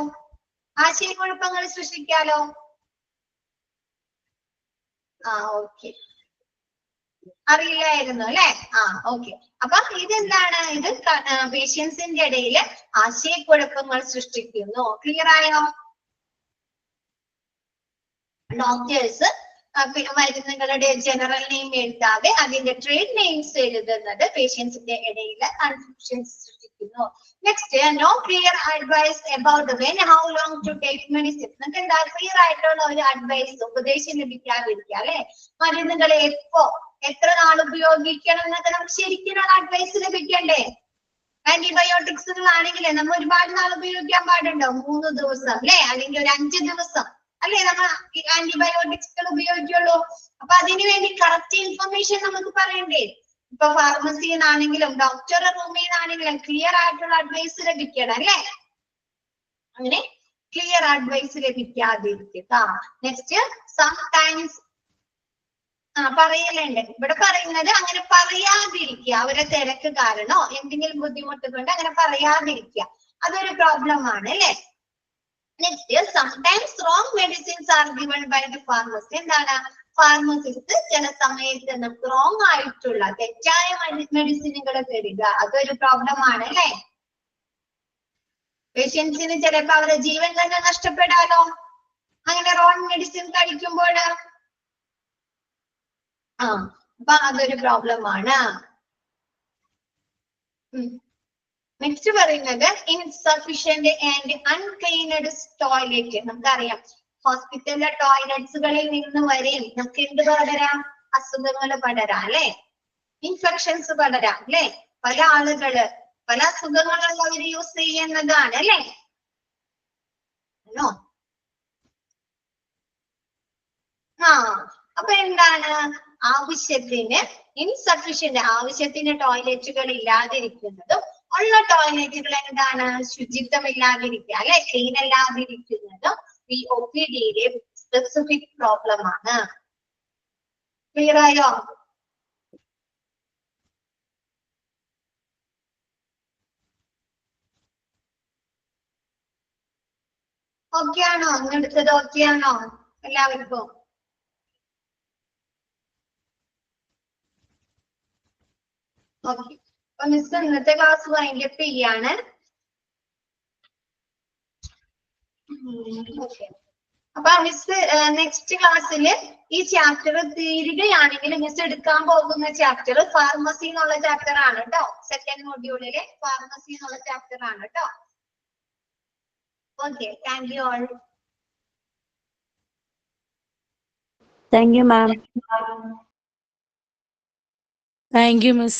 ആശയക്കുഴപ്പങ്ങൾ സൃഷ്ടിക്കാലോ. ഓക്കെ, അറിയില്ലായിരുന്നു അല്ലെ? ഓക്കെ. അപ്പൊ ഇതെന്താണ്? ഇത് പേഷ്യൻസിന്റെ ഇടയിൽ ആശയക്കുഴപ്പങ്ങൾ സൃഷ്ടിക്കുന്നു. ക്ലിയർ ആയോ? ഡോക്ടേഴ്സ് മരുന്നുകളുടെ ജനറൽ നെയിം എഴുതാതെ അതിന്റെ ട്രേഡ് നെയിംസ് എഴുതുന്നത് പേഷ്യൻസിന്റെ ഇടയിൽ കൺഫ്യൂഷൻസ് സൃഷ്ടിക്കുന്നു. Next, no clear advice about when how long to take medicine. നിങ്ങൾക്ക് എന്താ ക്ലിയർ ആയിട്ടുള്ള ഒരു അഡ്വൈസ്, ഉപദേശം ലഭിക്കാതിരിക്കുക അല്ലെ? മരുന്നുകളെ എത്ര നാൾ ഉപയോഗിക്കണം എന്നൊക്കെ നമുക്ക് ശരിക്കുള്ള അഡ്വൈസ് ലഭിക്കണ്ടേ? ആന്റിബയോട്ടിക്സുകളാണെങ്കിൽ നമ്മൾ ഒരുപാട് നാൾ ഉപയോഗിക്കാൻ പാടുണ്ടോ? 3 ദിവസം അല്ലെ? അല്ലെങ്കിൽ ഒരു 5 ദിവസം അല്ലെ നമ്മൾ ആന്റിബയോട്ടിക്സുകൾ ഉപയോഗിക്കുള്ളൂ. അപ്പൊ അതിനു വേണ്ടി കറക്റ്റ് ഇൻഫർമേഷൻ നമുക്ക് പറയണ്ടേ? ഇപ്പൊ ഫാർമസിയിൽ നിന്നാണെങ്കിലും ഡോക്ടറുടെ റൂമിൽ നിന്നാണെങ്കിലും ക്ലിയർ ആയിട്ടുള്ള അഡ്വൈസ് ലഭിക്കണം അല്ലെ? അങ്ങനെ ക്ലിയർ അഡ്വൈസ് ലഭിക്കാതിരിക്കുക. നെക്സ്റ്റ്, സംടൈംസ് പറയലുണ്ട്. ഇവിടെ പറയുന്നത് അങ്ങനെ പറയാതിരിക്കുക. അവരെ തിരക്ക് കാരണോ എന്തെങ്കിലും ബുദ്ധിമുട്ട് കൊണ്ട് അങ്ങനെ പറയാതിരിക്കുക. അതൊരു പ്രോബ്ലം ആണ് അല്ലെ? Next, sometimes wrong medicines are given by the pharmacy. എന്താണ്? ഫാർമസിസ്റ്റ് ചില സമയത്ത് നമുക്ക് റോങ് ആയിട്ടുള്ള തെറ്റായ മെഡിസിനുകൾ തരിക. അതൊരു പ്രോബ്ലം ആണ് അല്ലെ? പേഷ്യൻസിന് ചിലപ്പോ അവരുടെ ജീവൻ തന്നെ നഷ്ടപ്പെടാലോ അങ്ങനെ റോങ് മെഡിസിൻ കഴിക്കുമ്പോൾ. അപ്പൊ അതൊരു പ്രോബ്ലം ആണ്. നെക്സ്റ്റ് പറയുന്നത് ഇൻസഫിഷ്യന്റ് ആൻഡ് അൺക്ലീനഡ് ടോയ്ലറ്റ്. നമുക്കറിയാം ഹോസ്പിറ്റലിലെ ടോയ്ലറ്റ്സുകളിൽ നിന്ന് വരെയും നമുക്ക് എന്ത് പടരാം? അസുഖങ്ങൾ പടരാം അല്ലെ? ഇൻഫെക്ഷൻസ് പടരാം അല്ലെ? പല ആളുകള് പല അസുഖങ്ങളുള്ളവർ യൂസ് ചെയ്യുന്നതാണ് അല്ലെ? അപ്പൊ എന്താണ്? ആവശ്യത്തിന് ഇൻസഫിഷ്യന്റ്, ആവശ്യത്തിന് ടോയ്ലറ്റുകൾ ഇല്ലാതിരിക്കുന്നതും ഉള്ള ടോയ്ലറ്റുകൾ എന്താണ്? ശുചിത്വം ഇല്ലാതിരിക്കുക അല്ലെ? ക്ലീൻ അല്ലാതിരിക്കുന്നതും ഈ OPDയിലെ സ്പെസിഫിക് പ്രോബ്ലം ആണ്. ക്ലിയർ ആയോ? ഓക്കെ ആണോ? ഇന്നെടുത്തത് ഓക്കെ ആണോ എല്ലാവർക്കും? ഓക്കെ. അപ്പൊ മിസ് ഇന്നത്തെ ക്ലാസ് വൈൻഡപ്പ് ചെയ്യാണ്. അപ്പൊ മിസ് നെക്സ്റ്റ് ക്ലാസ്സിൽ ഈ ചാപ്റ്റർ തീരുകയാണെങ്കിൽ മിസ് എടുക്കാൻ പോകുന്ന ചാപ്റ്റർ ഫാർമസി എന്നുള്ള ചാപ്റ്റർ ആണ് കേട്ടോ. സെക്കൻഡ് മൊഡ്യൂളിലെ ഫാർമസി എന്നുള്ള ചാപ്റ്റർ ആണ് കേട്ടോ. Okay, thank you all. Thank you, ma'am. Thank you, Miss.